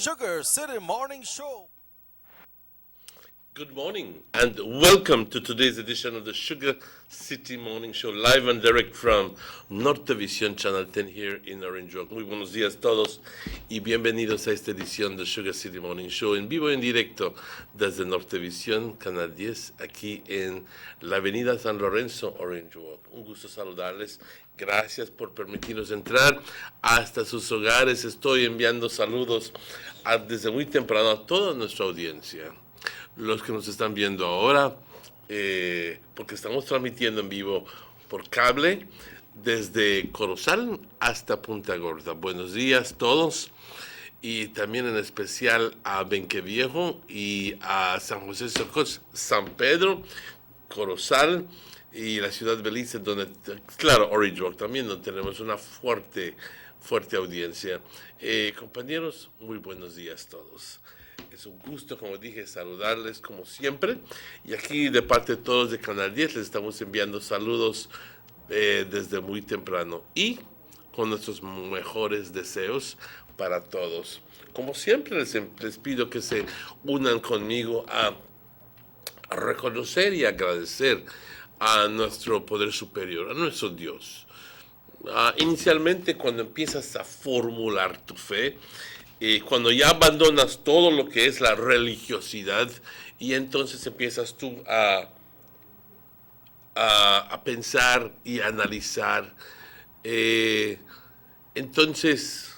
Sugar City Morning Show. Good morning and welcome to today's edition of the Sugar City Morning Show, live and direct from Nortevisión Channel 10 here in Orange Walk. Muy buenos días todos y bienvenidos a esta edición de Sugar City Morning Show en vivo y en directo desde Nortevisión, Canal 10, aquí en la avenida San Lorenzo, Orange Walk. Un gusto saludarles. Gracias por permitirnos entrar hasta sus hogares. Estoy enviando saludos desde muy temprano a toda nuestra audiencia. Los que nos están viendo ahora, porque estamos transmitiendo en vivo por cable desde Corozal hasta Punta Gorda. Buenos días todos y también en especial a Benqueviejo y a San José Socos, San Pedro, Corozal y la ciudad de Belice, donde, claro, Orange Walk también, donde tenemos una fuerte audiencia. Compañeros, muy buenos días todos. Es un gusto, como dije, saludarles como siempre. Y aquí de parte de todos de Canal 10 les estamos enviando saludos desde muy temprano y con nuestros mejores deseos para todos. Como siempre les pido que se unan conmigo a reconocer y agradecer a nuestro poder superior, a nuestro Dios. Inicialmente, cuando empiezas a formular tu fe, cuando ya abandonas todo lo que es la religiosidad y entonces empiezas tú a pensar y analizar, entonces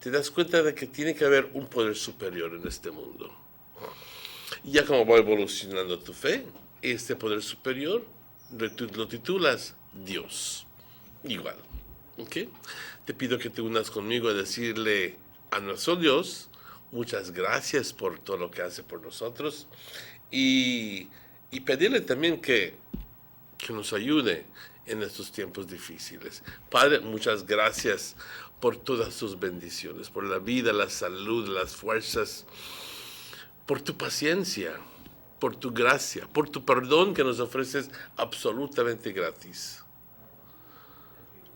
te das cuenta de que tiene que haber un poder superior en este mundo. Y ya como va evolucionando tu fe, este poder superior lo titulas Dios. Igual. ¿Okay? Te pido que te unas conmigo a decirle a nuestro Dios muchas gracias por todo lo que hace por nosotros y pedirle también que nos ayude en estos tiempos difíciles. Padre, muchas gracias por todas tus bendiciones, por la vida, la salud, las fuerzas, por tu paciencia, por tu gracia, por tu perdón que nos ofreces absolutamente gratis.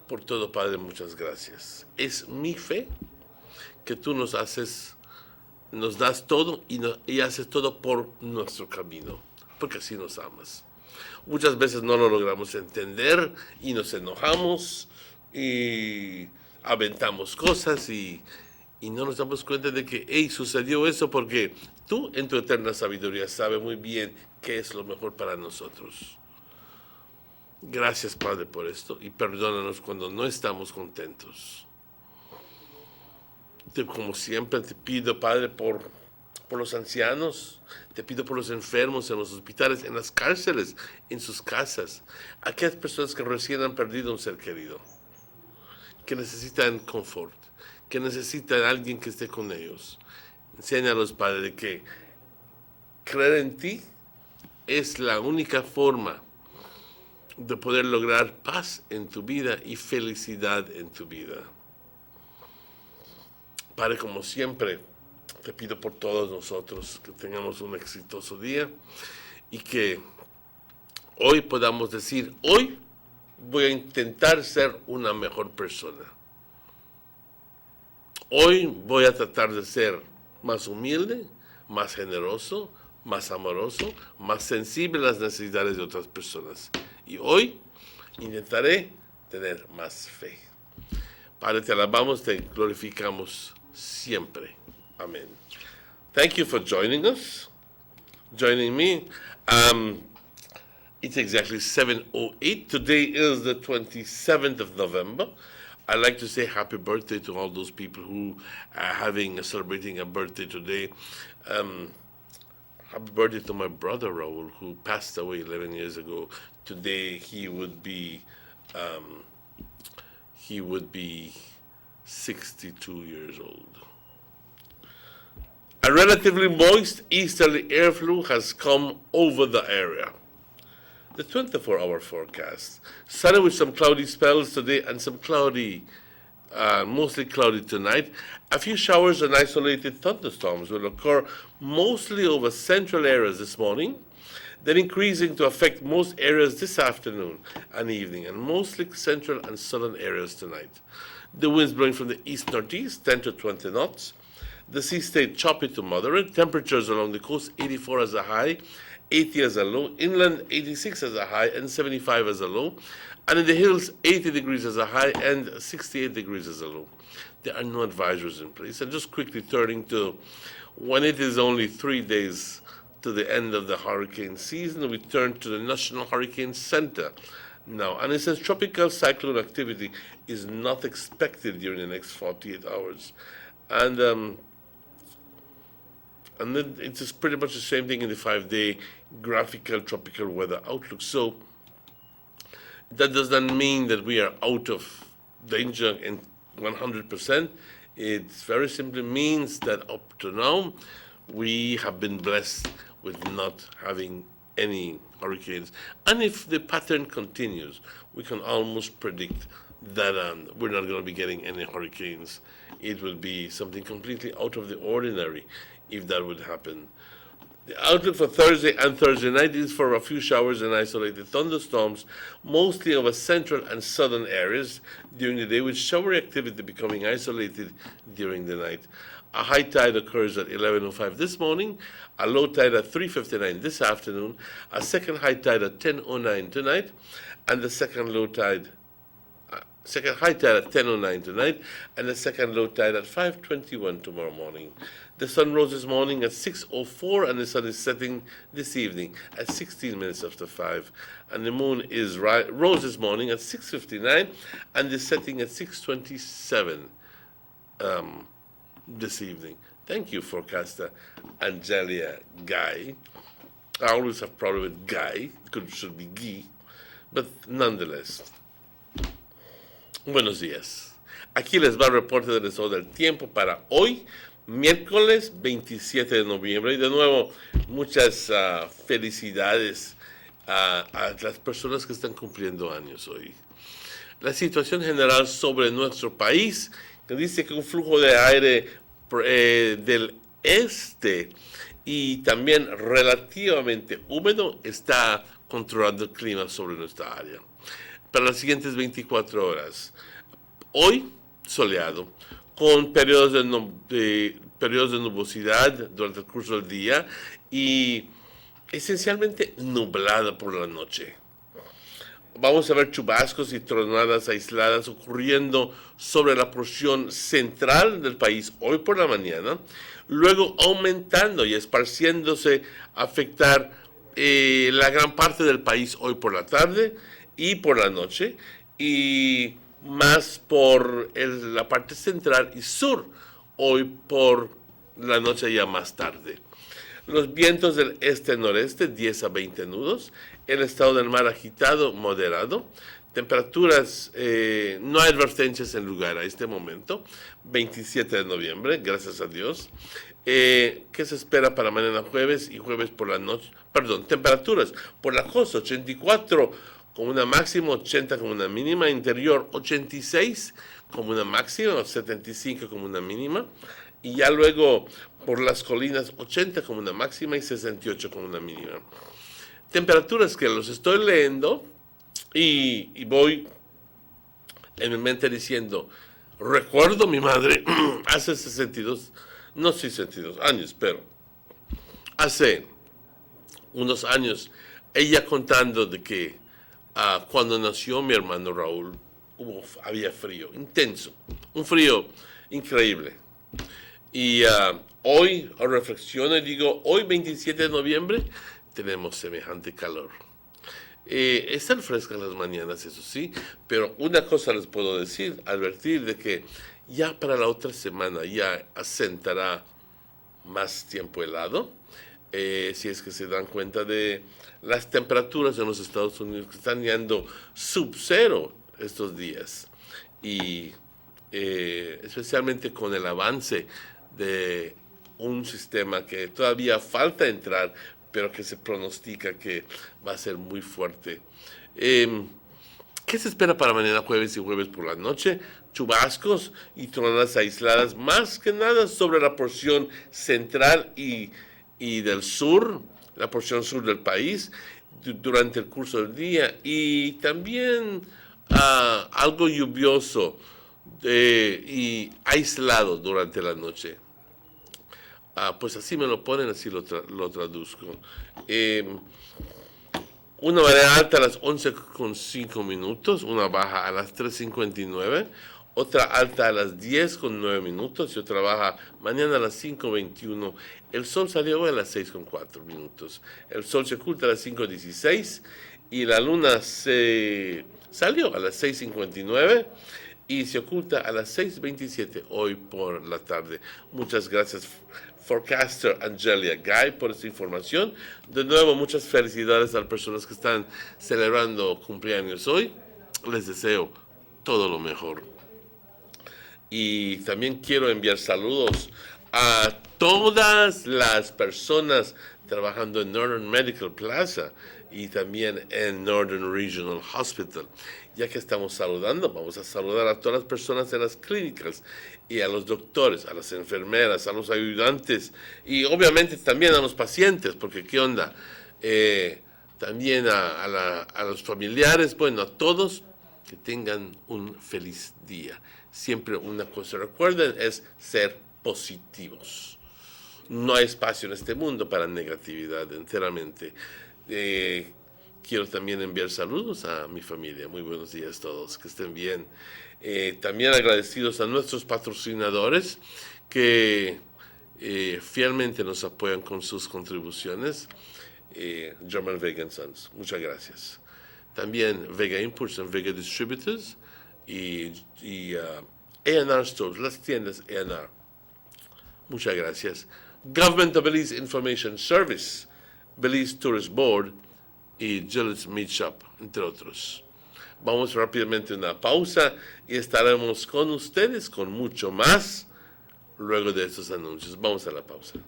Por todo, Padre, muchas gracias. Es mi fe que tú nos das todo y haces todo por nuestro camino, porque así nos amas. Muchas veces no lo logramos entender y nos enojamos y aventamos cosas y no nos damos cuenta de que, sucedió eso porque tú en tu eterna sabiduría sabes muy bien qué es lo mejor para nosotros. Gracias, Padre, por esto y perdónanos cuando no estamos contentos. Como siempre te pido, Padre, por los ancianos, te pido por los enfermos en los hospitales, en las cárceles, en sus casas, aquellas personas que recién han perdido un ser querido, que necesitan confort, que necesitan a alguien que esté con ellos. Enséñalos, Padre, de que creer en ti es la única forma de poder lograr paz en tu vida y felicidad en tu vida. Padre, como siempre, te pido por todos nosotros que tengamos un exitoso día y que hoy podamos decir, hoy voy a intentar ser una mejor persona. Hoy voy a tratar de ser más humilde, más generoso, más amoroso, más sensible a las necesidades de otras personas. Y hoy intentaré tener más fe. Padre, te alabamos, te glorificamos siempre. Amen. Thank you for joining me. It's exactly 7:08. Today is the 27th of November. I'd like to say happy birthday to all those people who are celebrating a birthday today. Happy birthday to my brother Raul, who passed away 11 years ago. Today he would be 62 years old. A relatively moist easterly air flow has come over the area. The 24-hour forecast. Sunny with some cloudy spells today and some mostly cloudy tonight. A few showers and isolated thunderstorms will occur mostly over central areas this morning, then increasing to affect most areas this afternoon and evening, and mostly central and southern areas tonight. The winds blowing from the east-northeast, 10 to 20 knots. The sea stayed choppy to moderate. Temperatures along the coast 84 as a high, 80 as a low. Inland 86 as a high and 75 as a low. And in the hills 80 degrees as a high and 68 degrees as a low. There are no advisories in place. And just quickly turning to when it is only 3 days to the end of the hurricane season, we turn to the National Hurricane Center now. And it says tropical cyclone activity is not expected during the next 48 hours. And then it's just pretty much the same thing in the 5-day graphical tropical weather outlook. So that does not mean that we are out of danger in 100%. It very simply means that up to now, we have been blessed with not having any hurricanes. And if the pattern continues, we can almost predict that we're not going to be getting any hurricanes. It will be something completely out of the ordinary if that would happen. The outlook for Thursday and Thursday night is for a few showers and isolated thunderstorms, mostly over central and southern areas during the day, with showery activity becoming isolated during the night. A high tide occurs at 11:05 this morning, a low tide at 3:59 this afternoon, a second high tide at 10:09 tonight, and the second high tide at 10:09 tonight, and the second low tide at 5:21 tomorrow morning. The sun rose this morning at 6:04, and the sun is setting this evening at 16 minutes after 5. And the moon is rose this morning at 6:59, and is setting at 6:27 this evening. Thank you, forecaster Angelia Guy. I always have problem with Guy. Should be Guy, but nonetheless. Buenos días. Aquí les va el reporte del estado del tiempo para hoy, miércoles 27 de noviembre. Y de nuevo, muchas felicidades a las personas que están cumpliendo años hoy. La situación general sobre nuestro país, que dice que un flujo de aire del este y también relativamente húmedo está controlando el clima sobre nuestra área. Para las siguientes 24 horas, hoy soleado, con periodos de nubosidad durante el curso del día y esencialmente nublada por la noche. Vamos a ver chubascos y tronadas aisladas ocurriendo sobre la porción central del país hoy por la mañana, luego aumentando y esparciéndose a afectar la gran parte del país hoy por la tarde y por la noche, y más por la parte central y sur hoy por la noche ya más tarde. Los vientos del este-noreste 10 a 20 nudos, el estado del mar agitado moderado, temperaturas, no hay advertencias en lugar a este momento, 27 de noviembre, gracias a Dios. ¿Qué se espera para mañana jueves y jueves por la noche? Perdón, temperaturas por la costa 84 con una máxima, 80 como una mínima, interior 86 como una máxima, 75 como una mínima, y ya luego por las colinas 80 como una máxima y 68 como una mínima. Temperaturas que los estoy leyendo y voy en mi mente diciendo, recuerdo mi madre hace 62 años, pero hace unos años, ella contando de que cuando nació mi hermano Raúl, había frío intenso, un frío increíble. Y hoy reflexiono y digo, hoy 27 de noviembre tenemos semejante calor. Están frescas las mañanas, eso sí, pero una cosa les puedo decir, advertir de que ya para la otra semana ya asentará más tiempo helado. Si es que se dan cuenta de las temperaturas en los Estados Unidos que están llegando sub-cero estos días, y especialmente con el avance de un sistema que todavía falta entrar, pero que se pronostica que va a ser muy fuerte. ¿Qué se espera para mañana jueves y jueves por la noche? Chubascos y tronadas aisladas, más que nada sobre la porción central y del sur, la porción sur del país, durante el curso del día, y también algo lluvioso y aislado durante la noche. Pues así me lo ponen, así lo traduzco. Una marea alta a las 11:05, una baja a las 3:59, otra alta a las 10:09 y otra baja mañana a las 5:21. El sol salió hoy a las 6:04. El sol se oculta a las 5:16 y la luna se salió a las 6:59 y se oculta a las 6:27 hoy por la tarde. Muchas gracias, forecaster Angelia Guy, por esta información. De nuevo, muchas felicidades a las personas que están celebrando cumpleaños hoy. Les deseo todo lo mejor. Y también quiero enviar saludos a todas las personas trabajando en Northern Medical Plaza y también en Northern Regional Hospital. Ya que estamos saludando, vamos a saludar a todas las personas en las clínicas y a los doctores, a las enfermeras, a los ayudantes y obviamente también a los pacientes, porque ¿qué onda? También a los familiares, bueno, a todos, que tengan un feliz día. Siempre una cosa, recuerden, es ser positivos. No hay espacio en este mundo para negatividad, enteramente. Quiero también enviar saludos a mi familia. Muy buenos días a todos, que estén bien. También agradecidos a nuestros patrocinadores que fielmente nos apoyan con sus contribuciones. German Vegan Sons, muchas gracias. También Vega Imports and Vega Distributors y A&R Stores, las tiendas A&R. Muchas gracias. Government of Belize Information Service, Belize Tourist Board y Gillette's Meat Shop, entre otros. Vamos rápidamente a una pausa y estaremos con ustedes con mucho más luego de estos anuncios. Vamos a la pausa.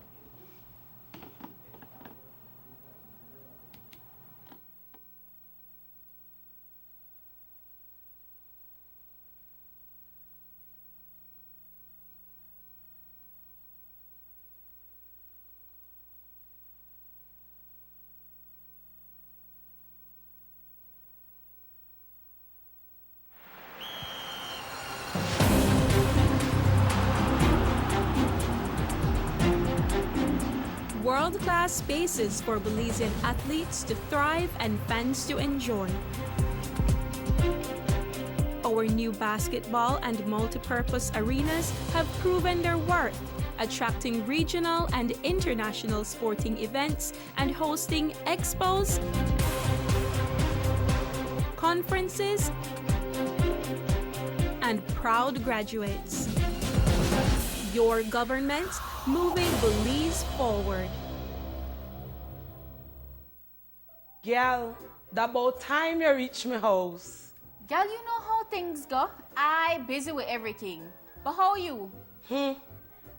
World-class spaces for Belizean athletes to thrive and fans to enjoy. Our new basketball and multi-purpose arenas have proven their worth, attracting regional and international sporting events and hosting expos, conferences, and proud graduates. Your government moving Belize forward. Girl, that about time you reach my house. Girl, you know how things go. I busy with everything. But how you?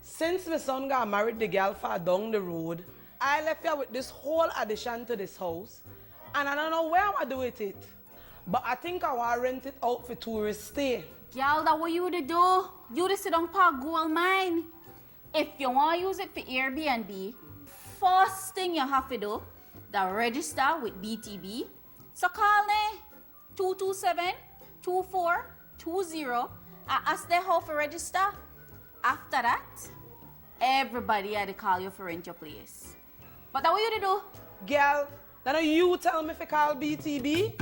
Since my son got married the girl far down the road, I left here with this whole addition to this house. And I don't know where I'm going to do with it. But I think I want to rent it out for tourists stay. Girl, that what you to do? You to sit on park gold mine. If you want to use it for Airbnb, first thing you have to do, the register with BTB. So call me 227-2420 and ask them how to register. After that, everybody had to call you for rent your place. But that what you to do? Girl, then you tell me if I call BTB?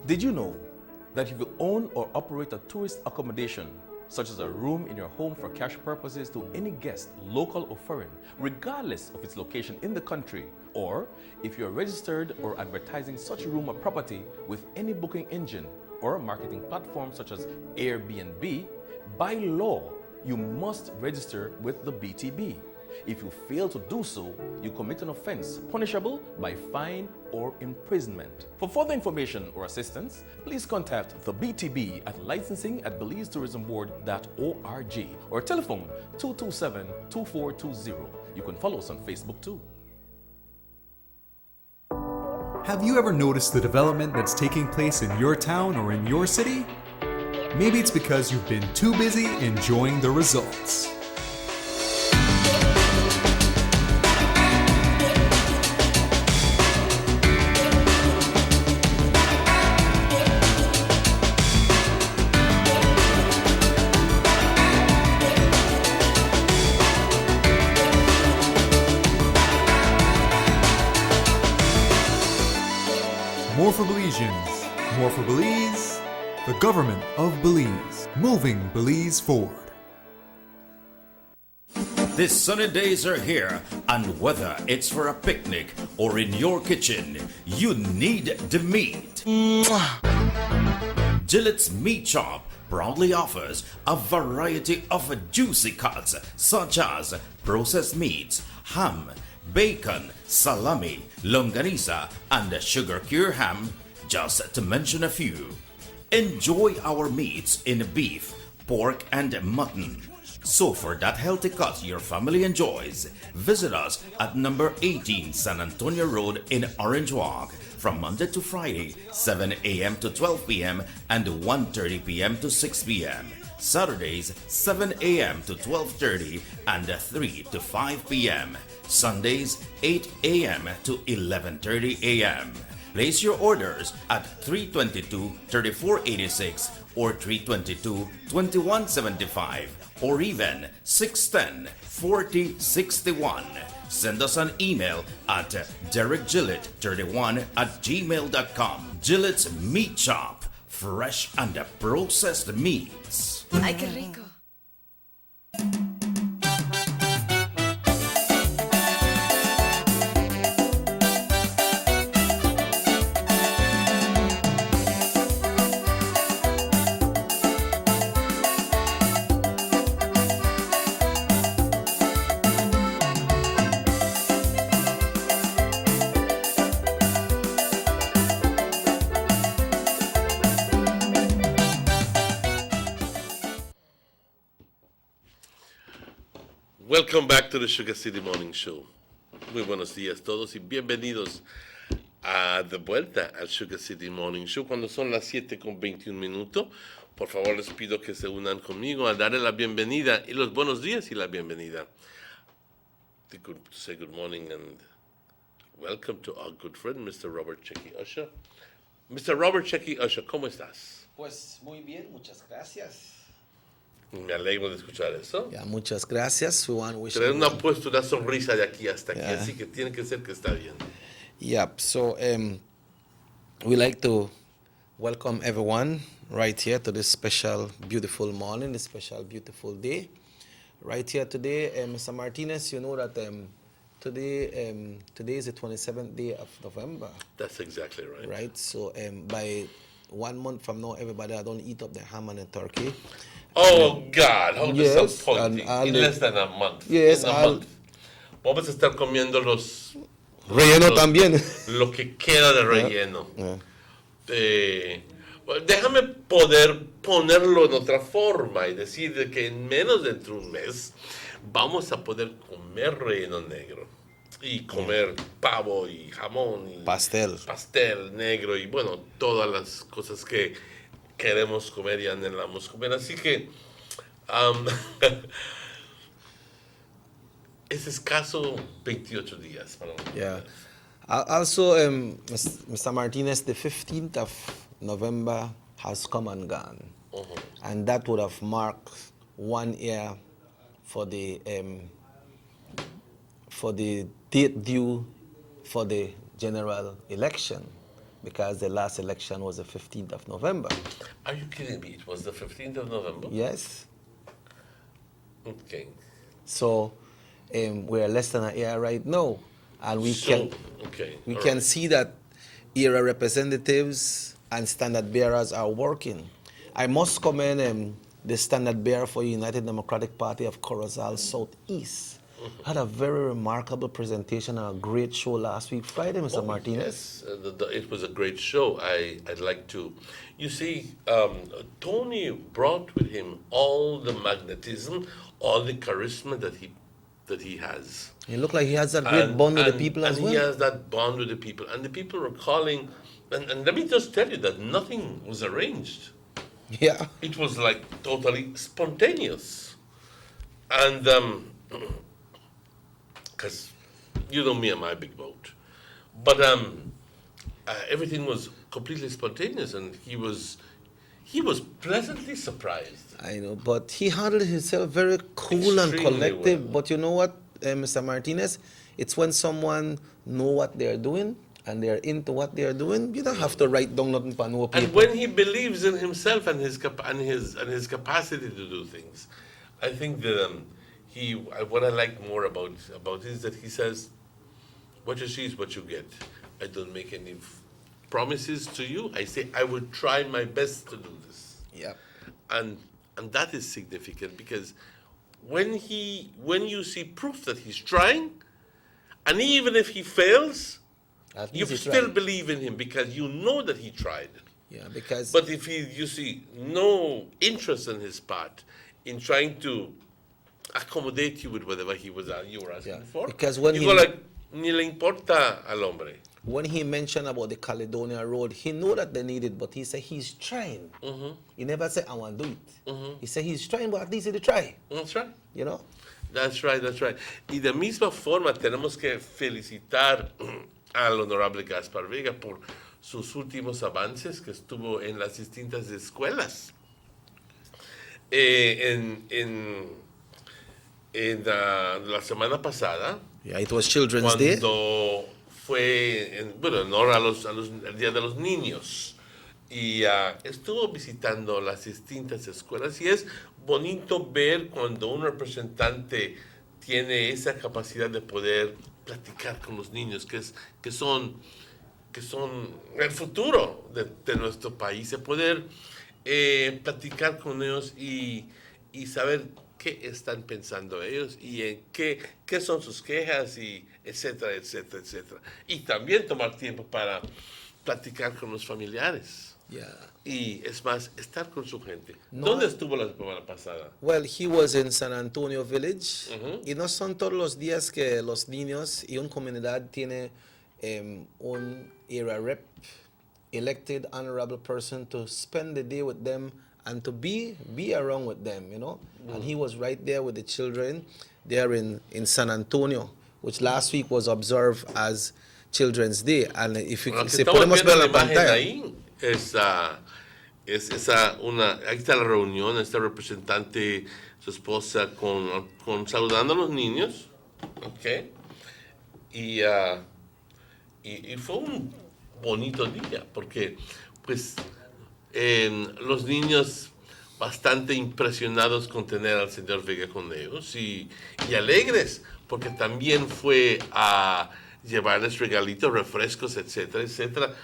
Did you know that if you own or operate a tourist accommodation, such as a room in your home for cash purposes to any guest, local or foreign, regardless of its location in the country, or if you are registered or advertising such room or property with any booking engine or marketing platform such as Airbnb, by law, you must register with the BTB. If you fail to do so, you commit an offense punishable by fine or imprisonment. For further information or assistance, please contact the BTB at licensing@belizetourismboard.org or telephone 227-2420. You can follow us on Facebook too. Have you ever noticed the development that's taking place in your town or in your city? Maybe it's because you've been too busy enjoying the results. Solutions. More for Belize. The government of Belize. Moving Belize forward. These sunny days are here, and whether it's for a picnic or in your kitchen, you need the meat. Gillette's Meat Shop proudly offers a variety of juicy cuts such as processed meats, ham, bacon, salami, longanisa, and sugar cure ham, just to mention a few. Enjoy our meats in beef, pork, and mutton. So for that healthy cut your family enjoys, visit us at number 18 San Antonio Road in Orange Walk from Monday to Friday, 7 a.m. to 12 p.m. and 1:30 p.m. to 6 p.m. Saturdays, 7 a.m. to 12:30 and 3 to 5 p.m. Sundays, 8 a.m. to 11:30 a.m. Place your orders at 322-3486 or 322-2175 or even 610-4061. Send us an email at derekgillett31@gmail.com. Gillette's Meat Shop, fresh and processed meats. Ay, qué rico. Welcome back to the Sugar City Morning Show. Muy buenos días todos y bienvenidos de vuelta al Sugar City Morning Show cuando son las 7:21. Por favor les pido que se unan conmigo a darle la bienvenida y los buenos días y la bienvenida. To say good morning and welcome to our good friend Mr. Robert Checky Usher. Mr. Robert Checky Usher, ¿cómo estás? Pues muy bien, muchas gracias. Me alegro de escuchar eso. Yeah, muchas gracias. We want to wish Tener you- una sonrisa de aquí hasta aquí, Yeah. así que tiene que ser que está bien. Yep. So we like to welcome everyone right here to this special, beautiful morning, this special, beautiful day. Right here today, Mr. Martinez, you know that today is the 27th day of November, That's exactly right. right? So by 1 month from now, everybody don't eat up the ham and the turkey. Oh, God, how Yes, disappointing. and In less than a month. Yes, In a I'll- month. Vamos a estar comiendo Relleno los- también. lo que queda de relleno. Yeah. Bueno, déjame poder ponerlo en otra forma y decir de que en menos de entre un mes vamos a poder comer relleno negro y comer pavo y jamón y pastel negro y bueno, todas las cosas que queremos comer y anhelamos comer. Así que es escaso 28 días para nosotros. Yeah. Also, Mr. Martinez, the 15th of November has come and gone. And that would have marked 1 year for the date due for the general election, because the last election was the 15th of November. Are you kidding me? It was the 15th of November? Yes. Okay. So we're less than a year right now, and we So, can all right. see that era representatives and standard bearers are working. I must commend the standard bearer for United Democratic Party of Corozal Southeast. Had a very remarkable presentation and a great show last week, Friday, Mr. Martinez. Yes, it was a great show. I'd like to. You see, Tony brought with him all the magnetism, all the charisma that he has. He looked like he has that great bond with the people as and well. he has that bond with the people. And the people were calling. And let me just tell you that nothing was arranged. Yeah. It was like totally spontaneous. And because you know me and my big boat. But everything was completely spontaneous, and he was pleasantly surprised. I know, but he handled himself very cool and Extremely collective. well. But you know what, Mr. Martinez? It's when someone know what they're doing and they're into what they're doing, you don't have to write down nothing on no paper. And when he believes in himself and his capacity to do things, I think that what I like more about it is that he says, "What you see is what you get." I don't make any promises to you. I say I will try my best to do this. Yeah. And that is significant because when you see proof that he's trying, and even if he fails, At you least he still tried. believe in him because you know that he tried. Yeah, because But if you see no interest on his part in trying to accommodate you with whatever you were asking Yeah, for, because when you he- go like, ni le importa al hombre. when he mentioned about the Caledonia Road, he knew that they need it, but he said he's trying. He never said, I want to do it. He said he's trying, but at least he try, That's right. you know? That's right, that's right. Y de misma forma tenemos que felicitar al honorable Gaspar Vega por sus últimos avances que estuvo en las distintas escuelas. La semana pasada, Yeah, it was Children's Day. cuando fue, en honor al Día de los Niños, y estuvo visitando las distintas escuelas, y es bonito ver cuando un representante tiene esa capacidad de poder platicar con los niños, que son el futuro de nuestro país, de poder platicar con ellos y saber qué están pensando ellos y en qué son sus quejas, y etcétera, etcétera, etcétera. Y también tomar tiempo para platicar con los familiares. Yeah. Y es más, estar con su gente. No. ¿Dónde estuvo la semana pasada? Well, he was in San Antonio Village. Y no son todos los días que los niños y una comunidad tiene un area rep, elected honorable person to spend the day with them and to be around with them, you know. And he was right there with the children there in San Antonio, which last week was observed as Children's Day. And if you Lo que se estamos podemos viendo ver en la la imagen pantalla. ahí ahí está la reunión, está el representante, su esposa, con saludando a los niños, ¿ok? Y fue un bonito día, porque pues los niños bastante impresionados con tener al señor Vega con ellos y alegres, porque también fue a llevarles regalitos, refrescos, etcétera, etcétera.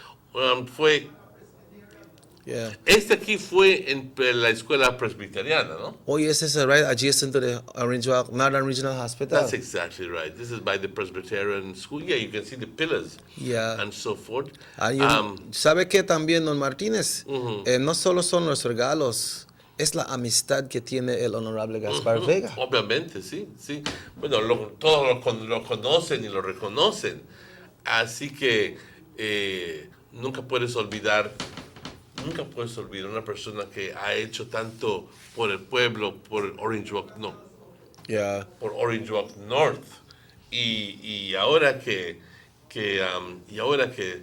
Yeah. Este aquí fue en la escuela presbiteriana, ¿no? Oh, yes, it's right adjacent to the Northern Regional Hospital. That's exactly right. This is by the Presbyterian School. Yeah, you can see the pillars Yeah. and so forth. ¿Sabe qué también, don Martínez? No solo son los regalos, es la amistad que tiene el honorable Gaspar Vega. Obviamente, sí, sí. Bueno, todos lo conocen y lo reconocen. Así que nunca puedes olvidar una persona que ha hecho tanto por el pueblo, por Orange Walk, no, Yeah. por Orange Walk North. Y ahora que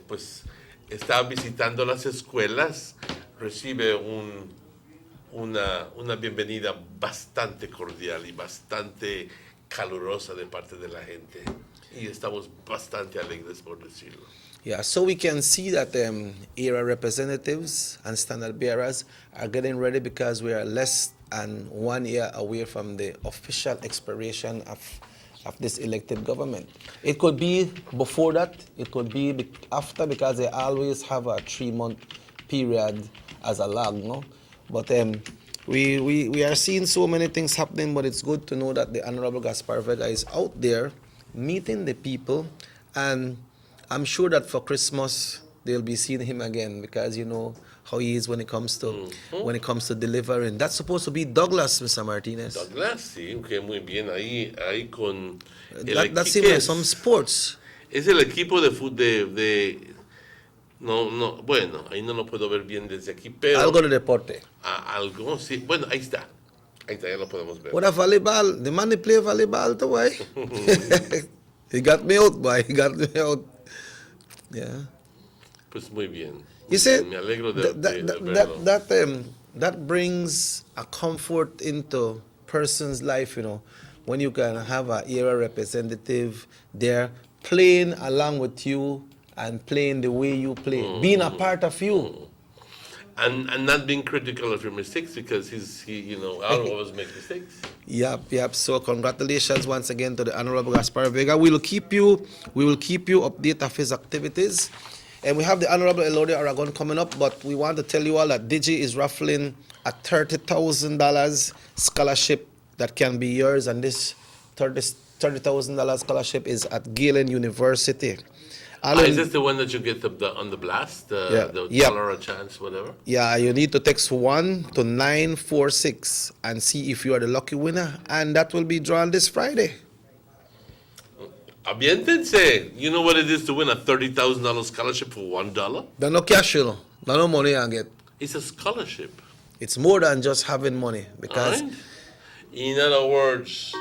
pues está visitando las escuelas, recibe una bienvenida bastante cordial y bastante calurosa de parte de la gente. Y estamos bastante alegres por decirlo. Yeah, so we can see that area representatives and standard bearers are getting ready because we are less than 1 year away from the official expiration of this elected government. It could be before that, it could be after, because they always have a 3-month period as a lag, no? But we are seeing so many things happening, but it's good to know that the Honorable Gaspar Vega is out there meeting the people, and I'm sure that for Christmas they'll be seeing him again, because you know how he is when it comes to delivering. That's supposed to be Douglas, Mr. Martinez. Douglas, sí, que muy bien ahí con That seems like some sports. Es el equipo de no, bueno, ahí no lo puedo ver bien desde aquí, pero Algo de deporte. algo, sí, bueno, ahí está, ya lo podemos ver. What a volleyball. The man they play volleyball too, boy. He got me out, boy. He got me out. Yeah. Pues muy bien. You see, Me alegro de verlo. that brings a comfort into person's life, you know, when you can have an area representative there playing along with you and playing the way you play, being a part of you. And not being critical of your mistakes, because I'll always make mistakes. Yep. So congratulations once again to the Honorable Gaspar Vega. We will keep you updated of his activities. And we have the Honorable Elodie Aragon coming up, but we want to tell you all that Digi is raffling a $30,000 scholarship that can be yours, and this $30,000 scholarship is at Galen University. Is this the one that you get on the blast? The dollar a chance, whatever? Yeah, you need to text 1 to 946 and see if you are the lucky winner, and that will be drawn this Friday. Abientense. You know what it is to win a $30,000 scholarship for $1? There's no cash, no money I get. It's a scholarship. It's more than just having money, because Right? In other words,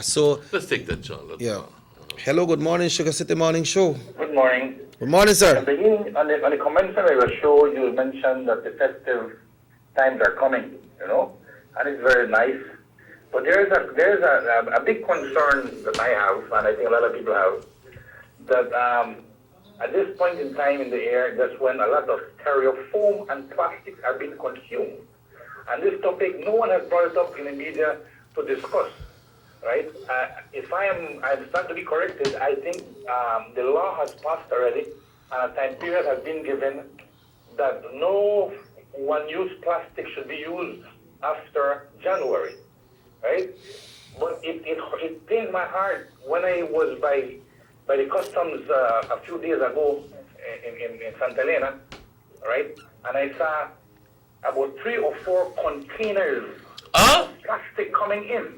so let's take that, John. hello, good morning, Sugar City Morning Show. Good morning. Good morning, At sir. the beginning, on the commencement of your show, you mentioned that the festive times are coming, and it's very nice. But there's a big concern that I have, and I think a lot of people have, that at this point in time in the air, that's when a lot of styrofoam and plastics are being consumed. And this topic, no one has brought it up in the media to discuss, right? If I'm starting to be corrected, I think the law has passed already, and a time period has been given that no one-use plastic should be used after January, right? But it pained my heart when I was by the customs a few days ago in Santa Elena, right? And I saw about 3 or 4 containers of plastic coming in.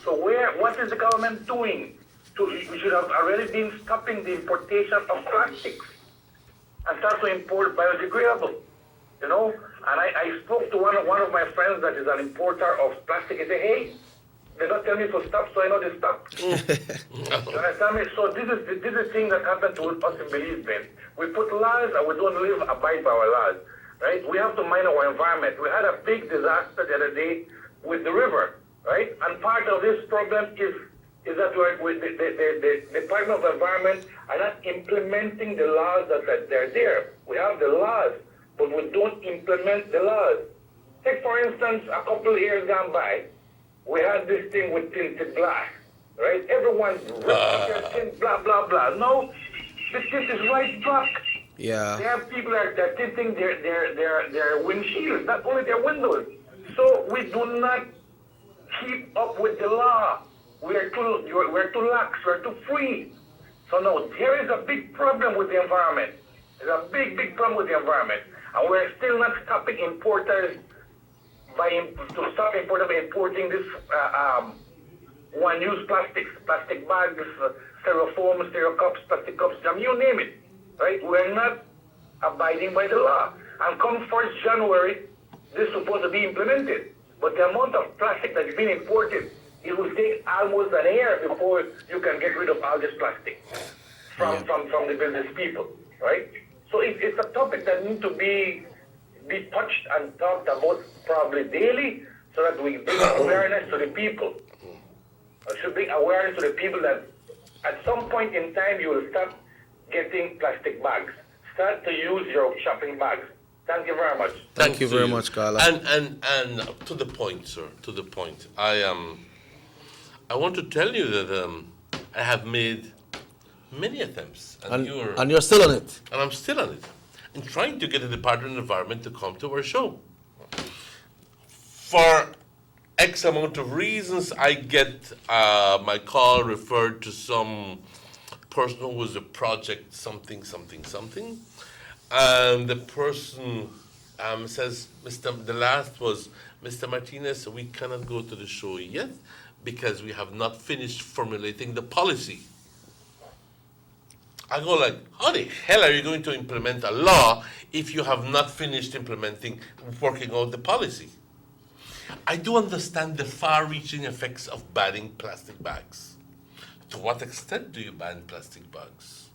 So what is the government doing? We should have already been stopping the importation of plastics and start to import biodegradable, And I spoke to one of my friends that is an importer of plastic. He said, hey, they don't tell me to stop, so I know they stop. You understand me? So this is the thing that happened to us in Belize. We put laws and we don't abide by our laws, right? We have to mind our environment. We had a big disaster the other day with the river, right? And part of this problem is that the Department of Environment are not implementing the laws that are there. We have the laws, but we don't implement the laws. Take, for instance, a couple of years gone by, we had this thing with tinted glass, right? Everyone's their tint, blah, blah, blah. No, this is right track. Yeah. They have people that are tinting their windshields, not only their windows. So we do not keep up with the law. We're too lax, we're too free. So no, there is a big problem with the environment. There's a big problem with the environment. And we're still not stopping importers importing this one-use plastics, plastic bags, styrofoam, cups, plastic cups, you name it, right? We're not abiding by the law. And come 1st January, this is supposed to be implemented. But the amount of plastic that's been imported, it will take almost an year before you can get rid of all this plastic from the business people, right? So it's a topic that needs to be touched and talked about probably daily, so that we bring awareness to the people. We should bring awareness to the people that at some point in time you will stop getting plastic bags. Start to use your shopping bags. Thank you very much. Thank you very much, Carla. And to the point, sir. To the point. I want to tell you that I have made many attempts, And you're still on it. and I'm still on it, and trying to get the Department of Environment to come to our show. For X amount of reasons, I get my call referred to some person who was a project something, and the person says, the last was, Mr. Martinez, we cannot go to the show yet because we have not finished formulating the policy. I go like, how the hell are you going to implement a law if you have not finished working out the policy? I do understand the far-reaching effects of banning plastic bags. To what extent do you ban plastic bags?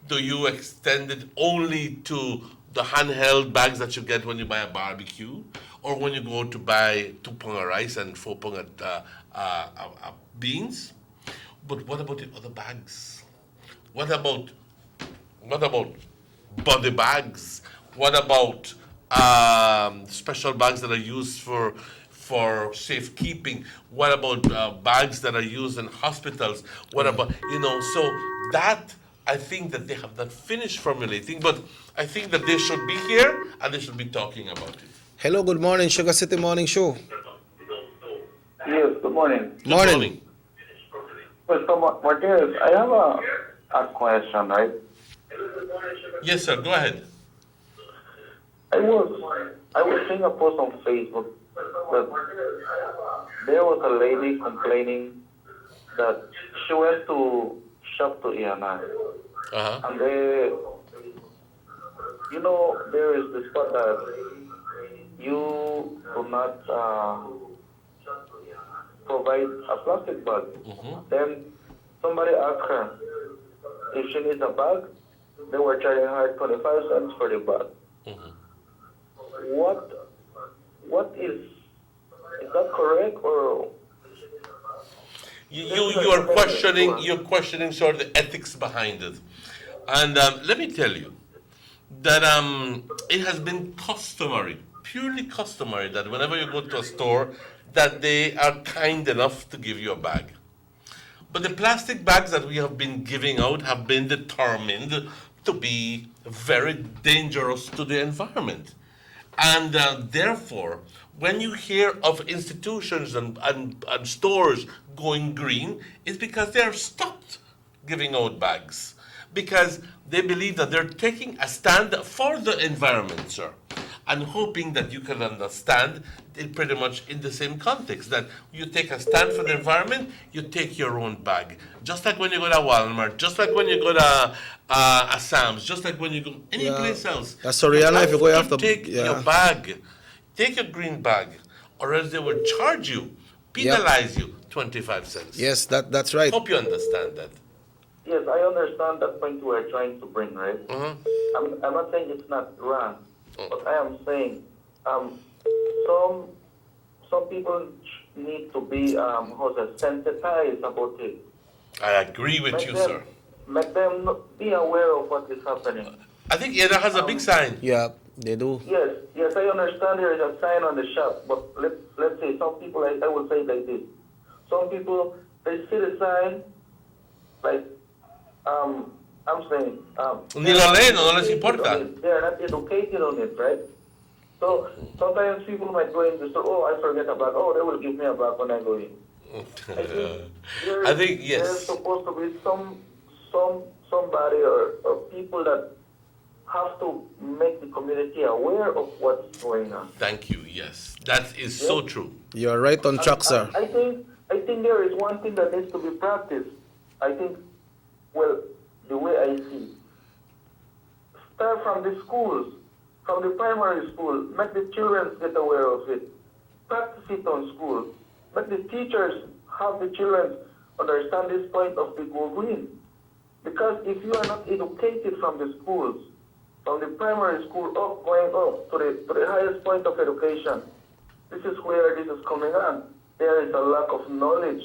Do you extend it only to the handheld bags that you get when you buy a barbecue, or when you go to buy 2 pong of rice and 4 pong of beans? But what about the other bags? What about body bags? What about special bags that are used for safekeeping? What about bags that are used in hospitals? What about, so that I think that they have not finished formulating, but I think that they should be here and they should be talking about it. Hello, good morning, Sugar City Morning Show. Yes, good morning. Morning. Mr. Martinez, I have a question, right? Yes, sir, go ahead. I was seeing a post on Facebook that there was a lady complaining that she went to shop to Iana. Uh-huh. And there is this spot that you do not provide a plastic bag. Then somebody asked her if she needs a bag. They were charging her 25 cents for the bag. What is that correct, or you're questioning sort of the ethics behind it, and let me tell you that it has been customary, purely customary, that whenever you go to a store, that they are kind enough to give you a bag. But the plastic bags that we have been giving out have been determined to be very dangerous to the environment. And therefore, when you hear of institutions and stores going green, it's because they have stopped giving out bags. Because they believe that they're taking a stand for the environment, sir. And hoping that you can understand it pretty much in the same context, that you take a stand for the environment, you take your own bag. Just like when you go to Walmart, just like when you go to a Sam's, just like when you go any place else. That's so real life. You go have to take your bag, take your green bag, or else they will charge you, penalize you 25 cents. Yes, that's right. Hope you understand that. yes, I understand that point you are trying to bring, right? I'm not saying it's not wrong, but I am saying some people need to be sensitized about it. I agree with you, sir. Make them be aware of what is happening. I think Ada has a big sign. Yeah, they do. Yes, I understand there is a sign on the shop, but let's say some people, I will say like this. Some people, they see the sign, like, I'm saying, Ni lo leen, no les importa. they are not educated on it, right? So sometimes people might go in the store, oh, I forget a bag, oh, they will give me a bag when I go in. I think yes. There's supposed to be somebody or people that have to make the community aware of what's going on. Thank you. Yes, that is so true. You're right on track, sir. I think there is one thing that needs to be practiced. I think, well, the way I see, start from the schools, from the primary school, make the children get aware of it. Practice it on school. Make the teachers have the children understand this point of the go green. Because if you are not educated from the schools, from the primary school up, going up to the highest point of education, this is where this is coming on. There is a lack of knowledge.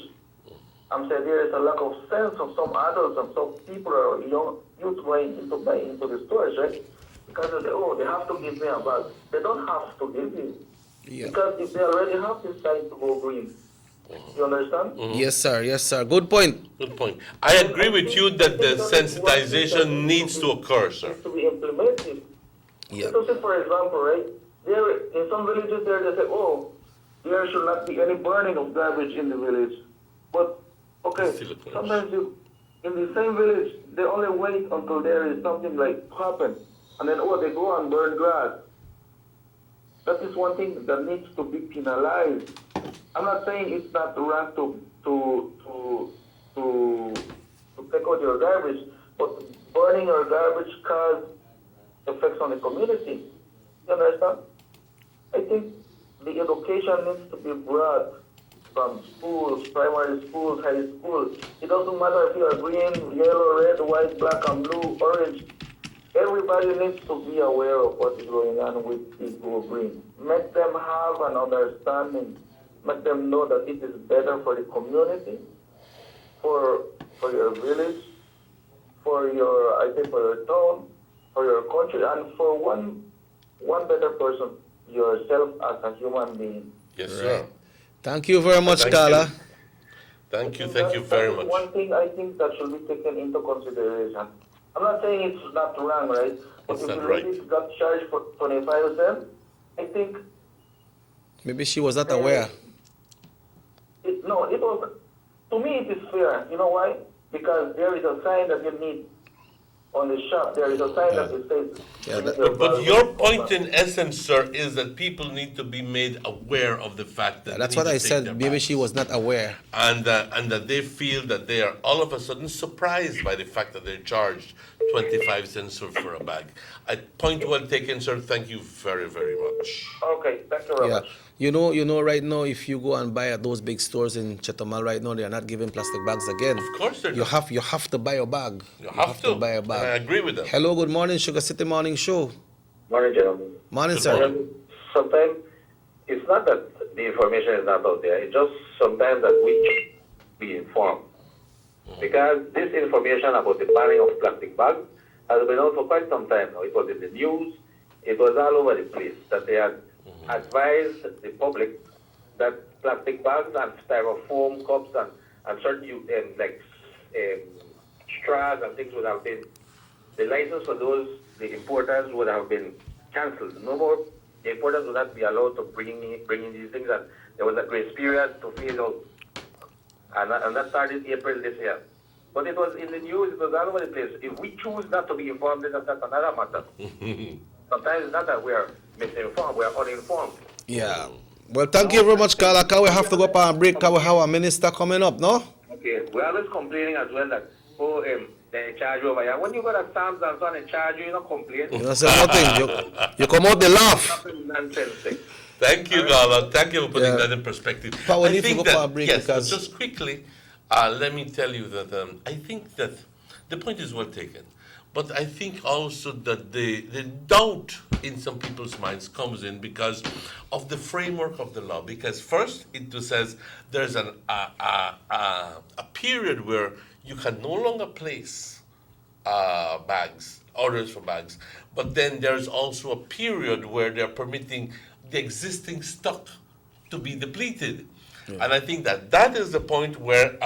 I'm saying there is a lack of sense of some adults and some people or young youth going into the stores, right? Because they say, oh, they have to give me a bag. They don't have to give you. Yeah. Because if they already have this sign to go green, you understand? Yes, sir. Yes, sir. Good point. Good point. I agree with you that the sensitization needs to occur, sir. Needs to be implemented. Yeah. So say, for example, right, there in some villages there they say, oh, there should not be any burning of garbage in the village. But okay, sometimes in the same village they only wait until there is something like happen, and then they go and burn grass. That is one thing that needs to be penalized. I'm not saying it's not wrong to take out your garbage, but burning your garbage cause effects on the community. You understand? I think the education needs to be brought from schools, primary schools, high schools. It doesn't matter if you are green, yellow, red, white, black, and blue, orange. Everybody needs to be aware of what is going on with this go green. Make them have an understanding. Make them know that it is better for the community, for your village, for your, I think, for your town, for your country, and for one better person, yourself as a human being. Yes, sir. Thank you very much, Thank Carla. you. Thank you That very is much. one thing I think that should be taken into consideration. I'm not saying it's not wrong, right? But It's if not the right. lady got charged for 25 cents, I think Maybe she was not aware. it was, to me it is fair. You know why? Because there is a sign that you need on the shop. There is a sign that it says. Yeah, that- But your point in essence, sir, is that people need to be made aware of the fact that That's they need what to I take said. their Maybe bags. she was not aware. And that they feel that they are all of a sudden surprised by the fact that they're charged 25 cents for a bag. Point well taken, sir. Thank you very, very much. Okay, thank you very Yeah. much. You know, right now, if you go and buy at those big stores in Chetomal right now, they are not giving plastic bags again. Of course they're You not. have to buy a bag. You have to. buy a And bag. I agree with them. Hello, good morning, Sugar City Morning Show. Morning, gentlemen. Morning, Good sir. morning. Sometimes it's not that the information is not out there. It's just sometimes that we should be informed. Because this information about the banning of plastic bags has been out for quite some time now. It was in the news. It was all over the place that they had advised the public that plastic bags and styrofoam cups and certain straws and things would have been, the license for those, the importers would have been cancelled. No more, the importers would not be allowed to bring in these things, and there was a grace period to phase out. And that started April this year. But it was in the news, it was all over the place. If we choose not to be informed, then that's another matter. Sometimes it's not that we are misinformed, we are uninformed. Yeah. Well, thank you very much, Carla. Can we have to go up on a break? Can we have a minister coming up, no? Okay, we're always complaining as well that, they charge you over here. When you go to Sam's and so on, they charge you, you don't complain. You don't say nothing. You come out, they laugh. Nonsense thing. Thank you, Gala. Thank you for putting Yeah. that in perspective. But we I need to think go that, for a break yes, but because- just quickly, let me tell you that I think that the point is well taken. But I think also that the doubt in some people's minds comes in because of the framework of the law. Because first it says there's a period where you can no longer place orders for bags. But then there's also a period where they're permitting the existing stock to be depleted. And I think that is the point where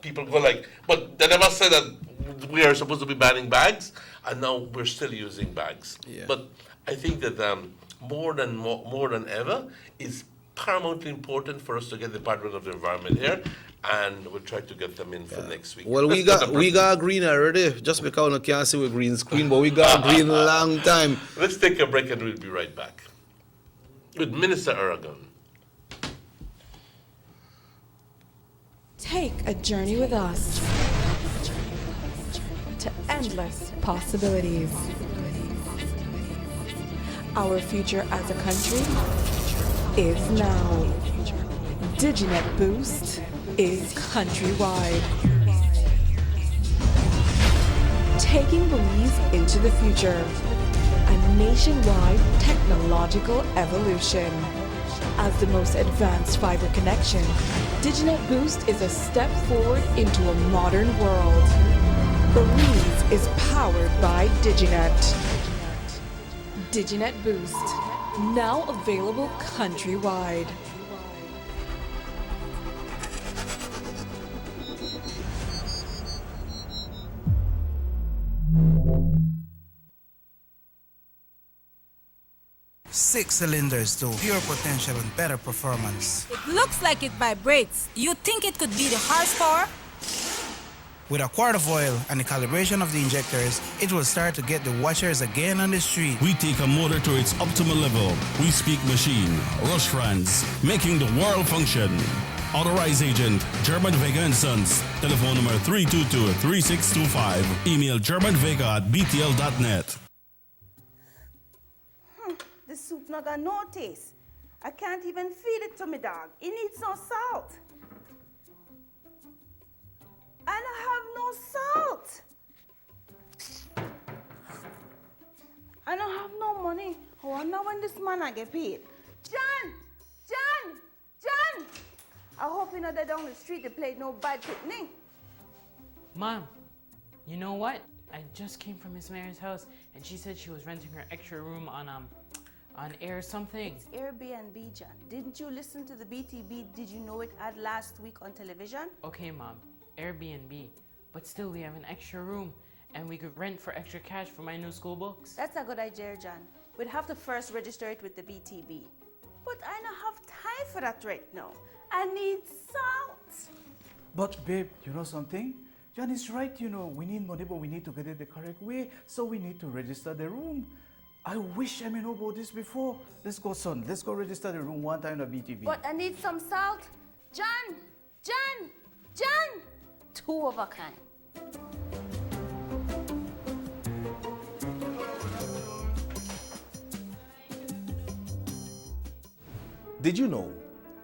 people go like, but they never said that we are supposed to be banning bags, and now we're still using bags. Yeah. But I think that more than ever, it's paramountly important for us to get the Department of the Environment here, and we'll try to get them in for next week. Well, we got green already. Just because we can't see with green screen, but we got green a long time. Let's take a break and we'll be right back with Minister Aragon. Take a journey with us to endless possibilities. Our future as a country is now. Diginet Boost is countrywide. Taking Belize into the future. A nationwide technological evolution. As the most advanced fiber connection, Diginet Boost is a step forward into a modern world. Belize is powered by Diginet. Diginet Boost, now available countrywide. Six cylinders to pure potential and better performance. It looks like it vibrates. You think it could be the horsepower? With a quart of oil and the calibration of the injectors, it will start to get the watchers again on the street. We take a motor to its optimal level. We speak machine, rush runs, making the world function. Authorized agent, German Vega & Sons. Telephone number 322-3625. Email germanvega@btl.net. The soup not got no taste. I can't even feed it to my dog. It needs no salt. I don't have no salt. I don't have no money. I wonder when this man I get paid. John! I hope you know that down the street they played no bad picnic. Mom, you know what? I just came from Miss Mary's house, and she said she was renting her extra room on air something. It's Airbnb, John. Didn't you listen to the BTB Did You Know It ad last week on television? Okay, Mom, Airbnb. But still, we have an extra room, and we could rent for extra cash for my new school books. That's a good idea, John. We'd have to first register it with the BTB. But I don't have time for that right now. I need salt. But babe, you know something? John is right, we need money, but we need to get it the correct way, so we need to register the room. I wish I know about this before. Let's go, son. Let's go register the room one time at BTV. But I need some salt. John! John! John! 2 of a kind. Did you know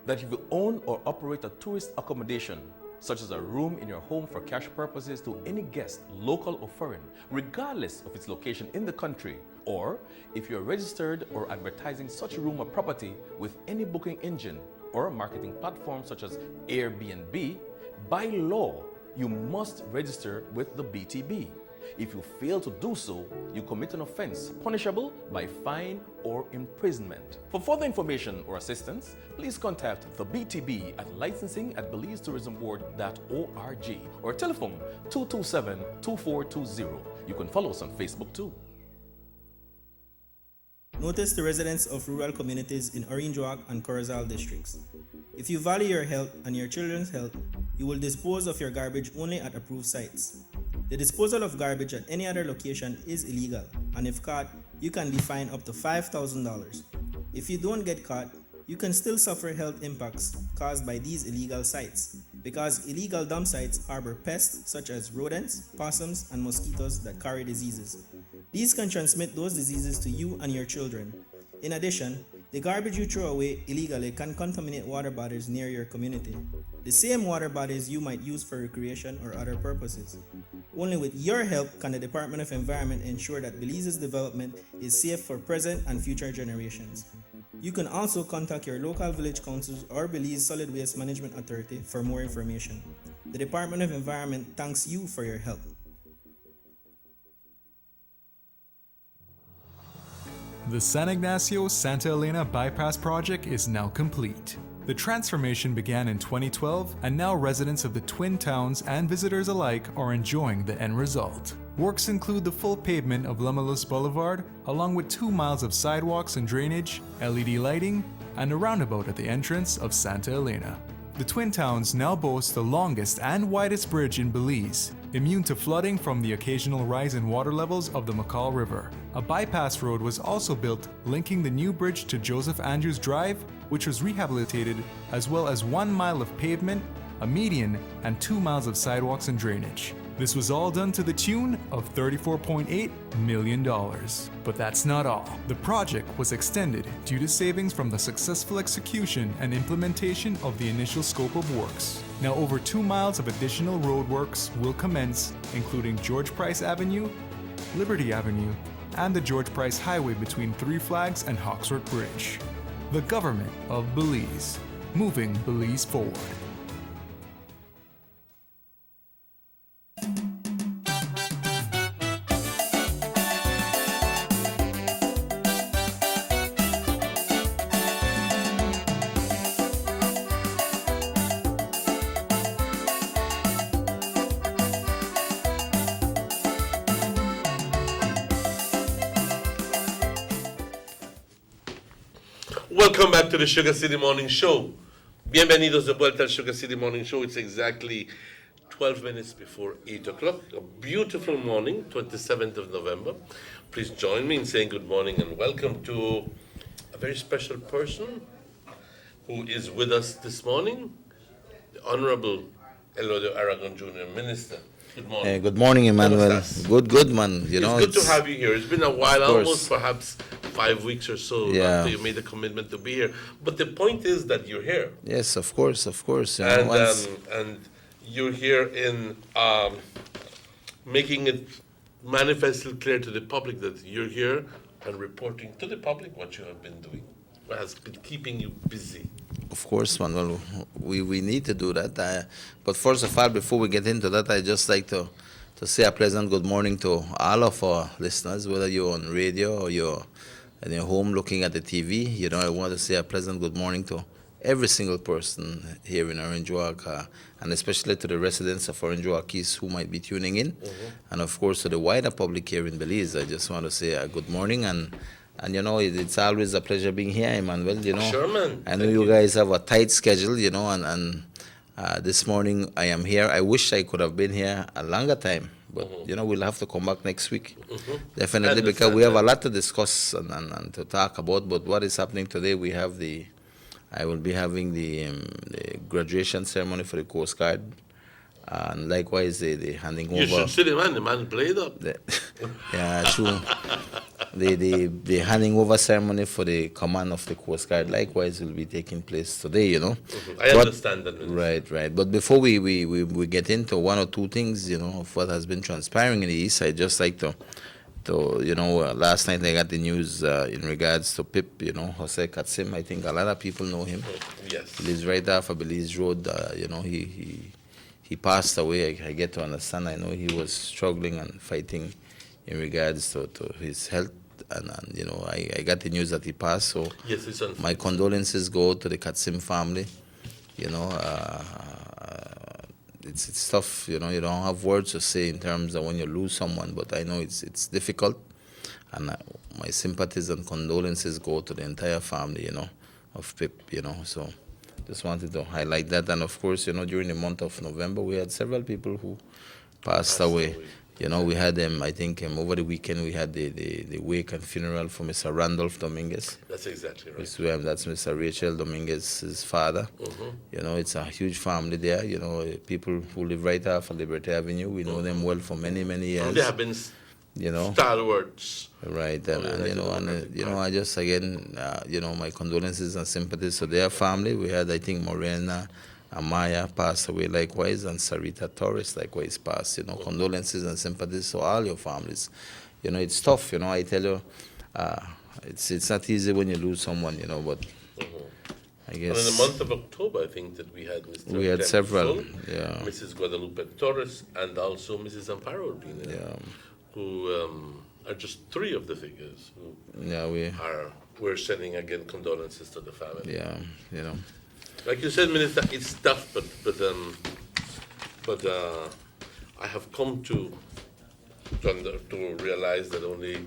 that if you own or operate a tourist accommodation, such as a room in your home for cash purposes to any guest, local or foreign, regardless of its location in the country, or if you're registered or advertising such a room or property with any booking engine or marketing platform such as Airbnb, by law, you must register with the BTB. If you fail to do so, you commit an offense punishable by fine or imprisonment. For further information or assistance, please contact the BTB at licensing@belizetourismboard.org or telephone 227-2420. You can follow us on Facebook too. Notice the residents of rural communities in Orange Walk and Corozal districts. If you value your health and your children's health, you will dispose of your garbage only at approved sites. The disposal of garbage at any other location is illegal, and if caught, you can be fined up to $5,000. If you don't get caught, you can still suffer health impacts caused by these illegal sites, because illegal dump sites harbor pests such as rodents, possums, and mosquitoes that carry diseases. These can transmit those diseases to you and your children. In addition, the garbage you throw away illegally can contaminate water bodies near your community, the same water bodies you might use for recreation or other purposes. Only with your help can the Department of Environment ensure that Belize's development is safe for present and future generations. You can also contact your local village councils or Belize Solid Waste Management Authority for more information. The Department of Environment thanks you for your help. The San Ignacio-Santa Elena Bypass project is now complete. The transformation began in 2012, and now residents of the Twin Towns and visitors alike are enjoying the end result. Works include the full pavement of Lamalus Boulevard, along with 2 miles of sidewalks and drainage, LED lighting, and a roundabout at the entrance of Santa Elena. The Twin Towns now boast the longest and widest bridge in Belize, immune to flooding from the occasional rise in water levels of the McCall River. A bypass road was also built linking the new bridge to Joseph Andrews Drive, which was rehabilitated, as well as 1 mile of pavement, a median, and 2 miles of sidewalks and drainage. This was all done to the tune of $34.8 million. But that's not all. The project was extended due to savings from the successful execution and implementation of the initial scope of works. Now over 2 miles of additional roadworks will commence, including George Price Avenue, Liberty Avenue, and the George Price Highway between Three Flags and Hawksworth Bridge. The government of Belize, moving Belize forward. Welcome back to the Sugar City Morning Show. Bienvenidos de vuelta al Sugar City Morning Show. It's exactly 12 minutes before 8 o'clock. A beautiful morning, 27th of November. Please join me in saying good morning and welcome to a very special person who is with us this morning, the Honorable Elodio Aragon Jr., Minister. Good morning. Good morning, Emmanuel. Good, man. It's good to have you here. It's been a while, almost perhaps 5 weeks or so after you made a commitment to be here. But the point is that you're here. Yes, of course. And you're here in making it manifestly clear to the public that you're here and reporting to the public what you have been doing, what has been keeping you busy. Of course, Manuel, we need to do that. But first of all, before we get into that, I just like to to say a pleasant good morning to all of our listeners, whether you're on radio or you're in your home looking at the TV. You know, I want to say a pleasant good morning to every single person here in Orange Walk, and especially to the residents of Orange Walk East who might be tuning in, and of course to the wider public here in Belize. I just want to say a good morning, and you know, it's always a pleasure being here, Emmanuel. You know, Sure, man. I know you guys have a tight schedule, you know, and this morning I am here. I wish I could have been here a longer time, but you know, we'll have to come back next week. Definitely, because we have a lot to discuss and to talk about. But what is happening today, I will be having the graduation ceremony for the Coast Guard, and likewise the handing over. You should see the man played up. Yeah, true. The handing over ceremony for the command of the Coast Guard likewise will be taking place today, you know. I understand that. Right. But before we get into one or two things, you know, of what has been transpiring in the East, I'd just like to you know, last night I got the news in regards to Pip, you know, Jose Katsim. I think a lot of people know him. Yes. He lives right off of Belize Road. You know, he passed away. I get to understand. I know he was struggling and fighting in regards to his health. And you know, I got the news that he passed. So yes, it's unfortunate. My condolences go to the Katsim family. You know, it's tough. You know, you don't have words to say in terms of when you lose someone. But I know it's difficult. And my sympathies and condolences go to the entire family, you know, of Pip. You know, so just wanted to highlight that. And of course, you know, during the month of November, we had several people who passed away. You know, we had I think over the weekend we had the wake and funeral for Mr. Randolph Dominguez. That's exactly right. That's Mr. Rachel Dominguez's father. You know, it's a huge family there. You know, people who live right off of Liberty Avenue. We know them well for many, many years. They have been, you know, stalwarts. Right, and you know, I just again, you know, my condolences and sympathies to their family. We had, I think, Morena Amaya passed away likewise, and Sarita Torres likewise passed. You know, condolences and sympathies to all your families. You know, it's tough. You know, I tell you, it's not easy when you lose someone. You know, but I guess. And in the month of October, I think that we had Mr. We had several, yeah. Mrs. Guadalupe Torres, and also Mrs. Amparo Urbina, who are just three of the figures who we're sending again condolences to the family. Yeah, you know. Like you said, Minister, it's tough, but I have come to realize that only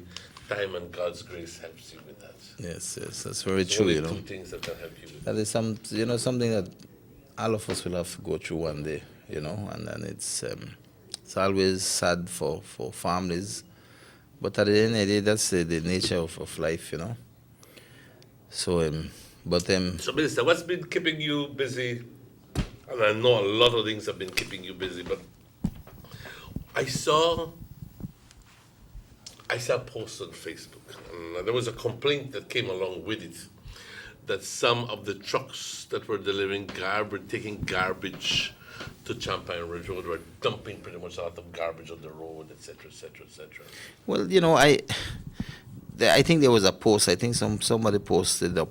time and God's grace helps you with that. Yes, that's very There's true. only You know, two things that can help you with that is something that all of us will have to go through one day. You know, and then it's always sad for families, but at the end of the day, that's the nature of life. You know. So So, Minister, what's been keeping you busy? And I know a lot of things have been keeping you busy, but I saw a post on Facebook, and there was a complaint that came along with it, that some of the trucks that were delivering taking garbage to Champagne Ridge Road were dumping pretty much a lot of garbage on the road, etc., etc., etc. Well, you know, I think there was a post. I think somebody posted up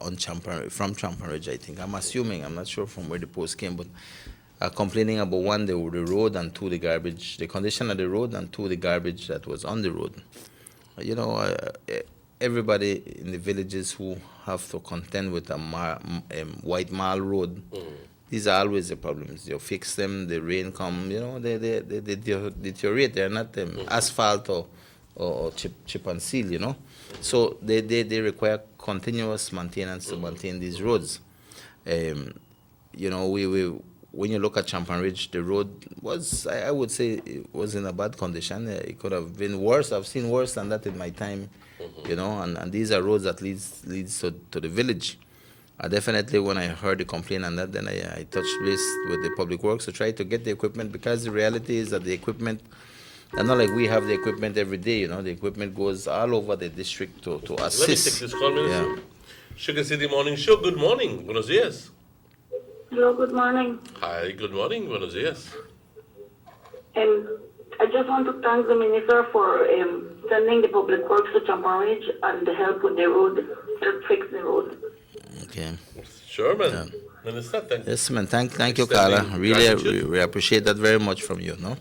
on from Champagne Ridge. I think I'm assuming. I'm not sure from where the post came, but complaining about one, the road, and two, the garbage, the condition of the road, and two, the garbage that was on the road. You know, everybody in the villages who have to contend with a white marl road. These are always the problems. You fix them, the rain come, you know, they deteriorate. They're not asphalt or chip and seal, you know. So they require continuous maintenance to maintain these roads. You know, when you look at Champagne Ridge, the road was, I would say, it was in a bad condition. It could have been worse. I've seen worse than that in my time, you know, and these are roads that leads to the village. Definitely, when I heard the complaint on that, then I touched base with the public works to try to get the equipment, because the reality is that the equipment, and not like we have the equipment every day, you know, the equipment goes all over the district to assist. Let me take this call, Minister. Sugar City Morning Show, good morning. Buenos dias. Hello, good morning. Hi, good morning. Buenos dias. I just want to thank the Minister for sending the public works to Champagne Ridge and the help with the road, to fix the road. Okay. Sure, man. Minister, thank you. Yes, man. Thank you, Carla. Really appreciate that very much from you, no?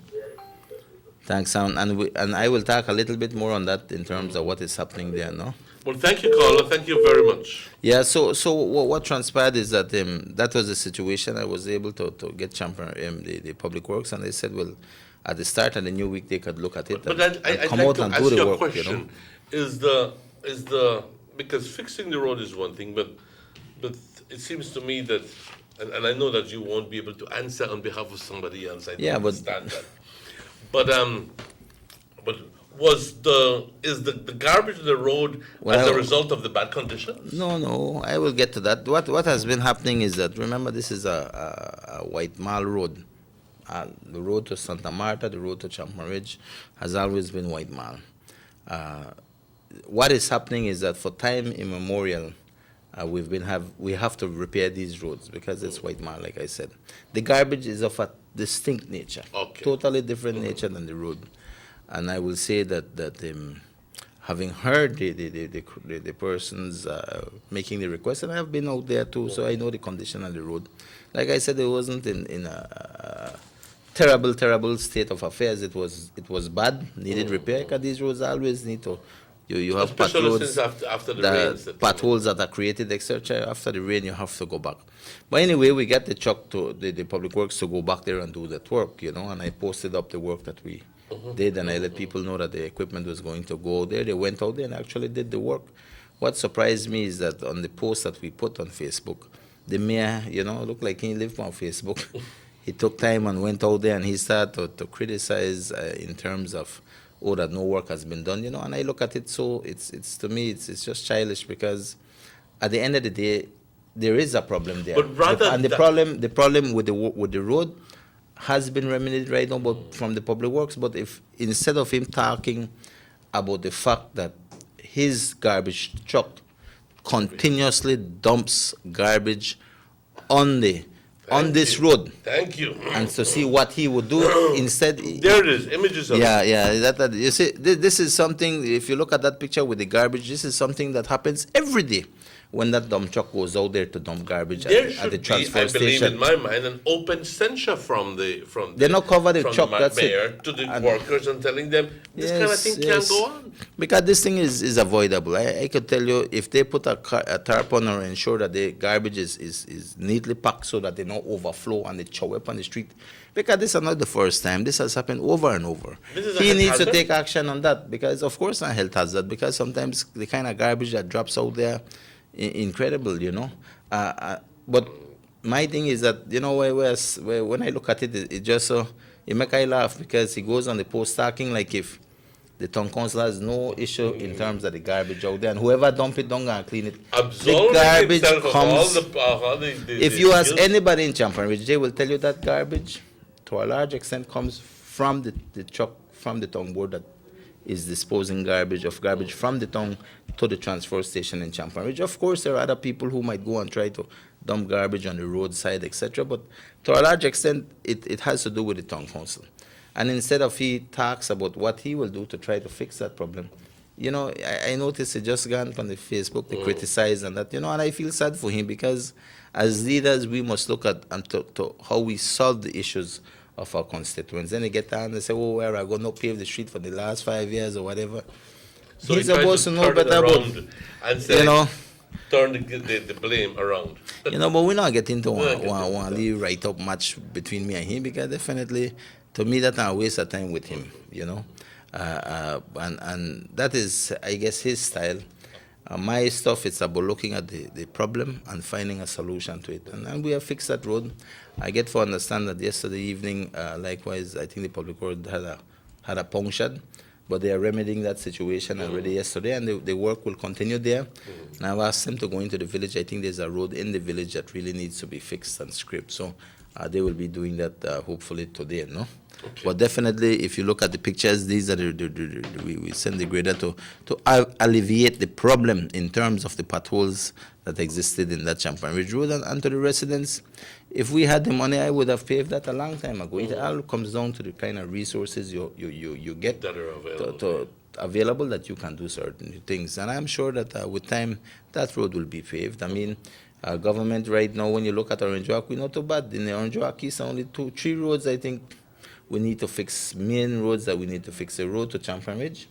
Thanks, and I will talk a little bit more on that in terms of what is happening there, no? Well, thank you, caller. Thank you very much. Yeah, so what transpired is that that was the situation. I was able to get champion the public works, and they said, well, at the start of the new week they could look at it But and I'd come like out to and ask do the you a work. question. Is the because fixing the road is one thing, but it seems to me that, and I know that you won't be able to answer on behalf of somebody else. I Yeah, but- understand that. But is the garbage in the road as a result of the bad conditions? No, I will get to that. What has been happening is that, remember, this is a White Mile Road. The road to Santa Marta, the road to Champion Ridge has always been White Mile. What is happening is that for time immemorial, we have to repair these roads because it's White Mile, like I said. The garbage is of a distinct nature, totally different nature than the road. And I will say that having heard the persons making the request, and I have been out there too, so I know the condition of the road. Like I said, it wasn't in a terrible state of affairs. It was bad, needed repair, because these roads always need to. You have Especially potholes, since after the rains that potholes that are created, etc. After the rain, you have to go back. But anyway, we got the truck to the public works to go back there and do that work, and I posted up the work that we did, and I let people know that the equipment was going to go there. They went out there and actually did the work. What surprised me is that on the post that we put on Facebook, the mayor, looked like he lived on Facebook. He took time and went out there and he started to criticize in terms of, that no work has been done, and I look at it, so it's to me, it's just childish, because at the end of the day, there is a problem there. But rather the problem with the road has been remedied right now, but from the public works. But if instead of him talking about the fact that his garbage truck continuously dumps garbage on this road. Thank you. And to see what he would do instead. There it is, images of it. Yeah. That you see, this is something. If you look at that picture with the garbage, this is something that happens every day when that dump truck goes out there to dump garbage at the transfer should be, I believe, station. in my mind, an open censure from They not cover the truck. That's mayor it. to the workers and telling them this kind of thing can't go on. Because this thing is avoidable. I could tell you, if they put a tarp on or ensure that the garbage is neatly packed so that they don't overflow and they chow up on the street. Because this is not the first time. This has happened over and over. He needs to take action on that, because, of course, a health hazard, because sometimes the kind of garbage that drops out there, incredible, but my thing is that, when I look at it, it just it make I laugh, because he goes on the post talking like if the town council has no issue in terms of the garbage out there, and whoever dump it don't go and clean it. Absolving the garbage himself of comes. all If you ask anybody in Champion Ridge, they will tell you that garbage, to a large extent, comes from the truck, from the town board that is disposing garbage from the town to the transfer station in Champion Ridge. Of course, there are other people who might go and try to dump garbage on the roadside, etc. But to a large extent, it has to do with the town council. And instead of he talks about what he will do to try to fix that problem, I noticed he just gone on the Facebook to criticize and that, and I feel sad for him, because as leaders, we must look at and to how we solve the issues of our constituents. Then they get down and say, where are going to pave the street for the last 5 years or whatever. So He's he tries supposed to know better about, and say, turn the blame around. but we're not getting to one write up much between me and him, because definitely, to me, that's a waste of time with him, and that is, I guess, his style. My stuff is about looking at the problem and finding a solution to it. And we have fixed that road. I get to understand that yesterday evening, likewise, I think the public works had a punctured, but they are remedying that situation already yesterday, and the work will continue there. And I've asked them to go into the village. I think there's a road in the village that really needs to be fixed and scraped. So they will be doing that hopefully today, no? Okay. But definitely, if you look at the pictures, these are we send the grader to alleviate the problem in terms of the potholes that existed in that Champion Ridge Road, and to the residents. If we had the money, I would have paved that a long time ago. It all comes down to the kind of resources you get that are available that you can do certain things. And I'm sure that with time, that road will be paved. I mean, government right now, when you look at Orange Walk, we're not too bad. In the Orange Walk East, only 3 roads, I think, we need to fix main roads that we need to fix: the road to Champion Ridge,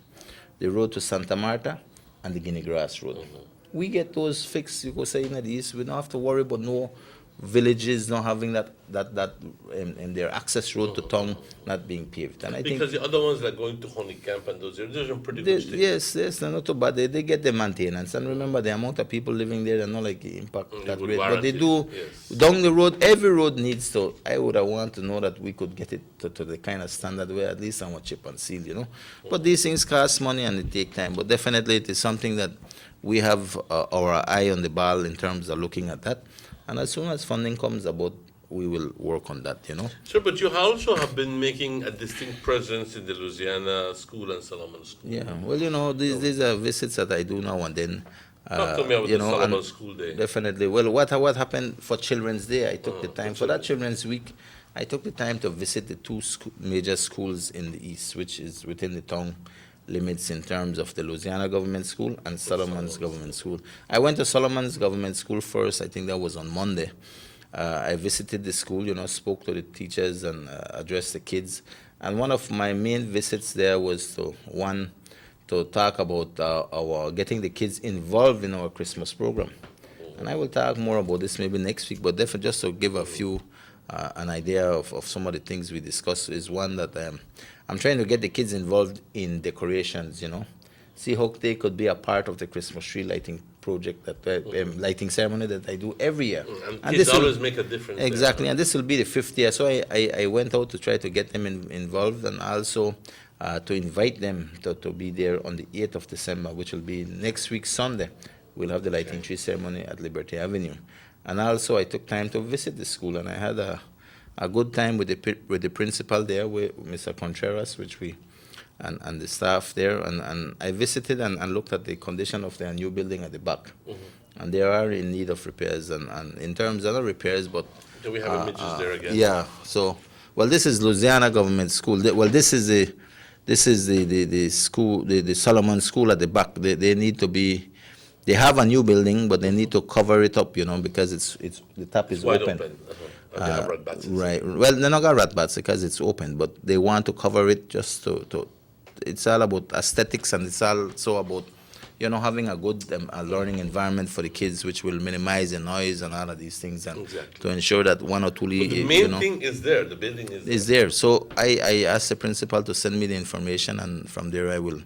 the road to Santa Marta, and the Guinea Grass Road. We get those fixed, you could say, in the east. We don't have to worry about no villages not having that and their access road to town not being paved. And I Because think the other ones like going to Honey Camp and those are pretty they, good state. yes, they're not too bad. They get the maintenance. And remember, the amount of people living there, they're not like impact that would great. But warrant they it, do, yes. down the road, every road needs to, I would have wanted to know that we could get it to the kind of standard where at least I want chip and seal, you know. But these things cost money and they take time. But definitely it is something that we have our eye on the ball in terms of looking at that. And as soon as funding comes about, we will work on that, you know. Sure, but you also have been making a distinct presence in the Louisiana School and Solomon School. Yeah, well, you know, these are visits that I do now and then. Talk to me about you the know, Solomon and School Day. Definitely. Well, what happened for Children's Day? I took the time for that Children's Week. I took the time to visit the two major schools in the east, which is within the town limits in terms of the Louisiana Government School and Solomon's Government School. I went to Solomon's Government School first. I think that was on Monday. I visited the school, you know, spoke to the teachers and addressed the kids. And one of my main visits there was to talk about our getting the kids involved in our Christmas program. And I will talk more about this maybe next week, but definitely just to give a few, an idea of some of the things we discussed is one that I'm trying to get the kids involved in decorations, you know. See how they could be a part of the Christmas tree lighting project, that lighting ceremony that I do every year. And kids always make a difference. Exactly, there. and this will be the 5th year. So I went out to try to get them involved and also to invite them to be there on the 8th of December, which will be next week, Sunday. We'll have the lighting tree ceremony at Liberty Avenue. And also I took time to visit the school, and I had a good time with the principal there, with Mr. Contreras, and the staff there, and I visited and looked at the condition of their new building at the back. And they are in need of repairs, and in terms of not repairs, but Do we have images there again? yeah. So, well, this is Louisiana Government School. This is the school, the Solomon School at the back. They need to be. They have a new building, but they need to cover it up, you know, because it's the top is wide open. open. And they have rat bats inside. Right. Well, they're not got rat bats because it's open, but they want to cover it just to. It's all about aesthetics, and it's also about, you know, having a good learning environment for the kids, which will minimize the noise and all of these things, and to ensure that one or two. But the main thing is there. The building is there. So I asked the principal to send me the information, and from there I will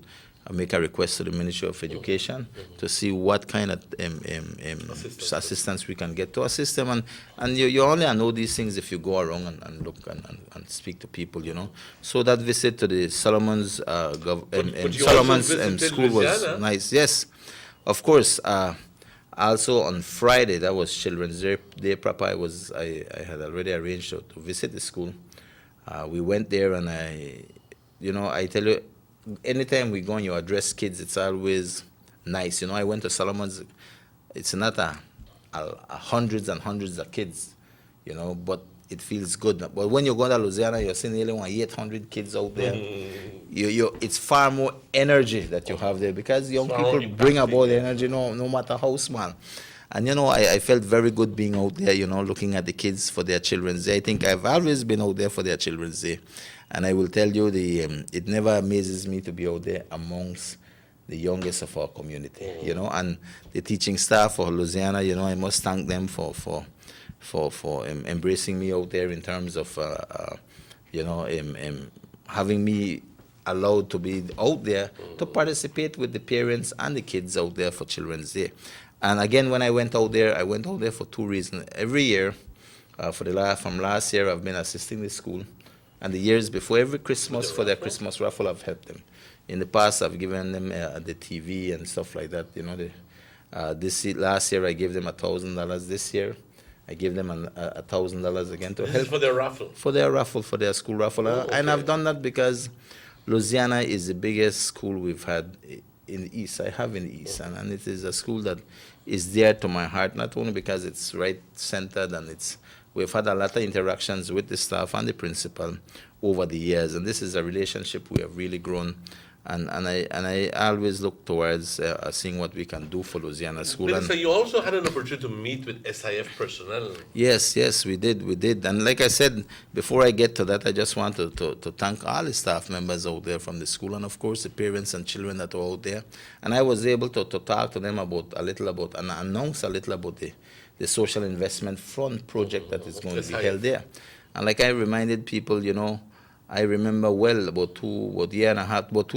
make a request to the Ministry of Education to see what kind of assistance we can get to assist them. And you only know these things if you go around and look and speak to people, you know. So that visit to the Solomon's school was nice. Yes, of course. Also on Friday, that was Children's Day proper. I had already arranged to visit the school. We went there, and I tell you, anytime we go and you address kids, it's always nice. You know, I went to Solomon's. It's not a hundreds and hundreds of kids, you know, but it feels good. But when you go to Louisiana, you're seeing nearly 800 kids out there. It's far more energy that you have there, because young people bring about the energy, no matter how small. And, you know, I felt very good being out there, you know, looking at the kids for their Children's Day. I think I've always been out there for their Children's Day. And I will tell you, it never amazes me to be out there amongst the youngest of our community, you know, and the teaching staff for Louisiana, you know, I must thank them for embracing me out there in terms of, having me allowed to be out there to participate with the parents and the kids out there for Children's Day. And again, when I went out there for 2 reasons. Every year, from last year, I've been assisting the school. And the years before, every Christmas, for their Christmas raffle, I've helped them. In the past, I've given them the TV and stuff like that. You know, last year, I gave them $1,000. This year, I gave them $1,000 again to help. This is for their raffle? For their school raffle. And I've done that because Louisiana is the biggest school we've had in the East. I have in the East. And it is a school that is dear to my heart, not only because it's right centered and we've had a lot of interactions with the staff and the principal over the years, and this is a relationship we have really grown And I always look towards seeing what we can do for Louisiana School. Minister, you also had an opportunity to meet with SIF personnel. Yes, we did. And like I said, before I get to that, I just want to thank all the staff members out there from the school, and of course the parents and children that are out there. And I was able to talk to them and announce a little about the social investment fund project that is going to be held there. And like I reminded people, I remember well about 2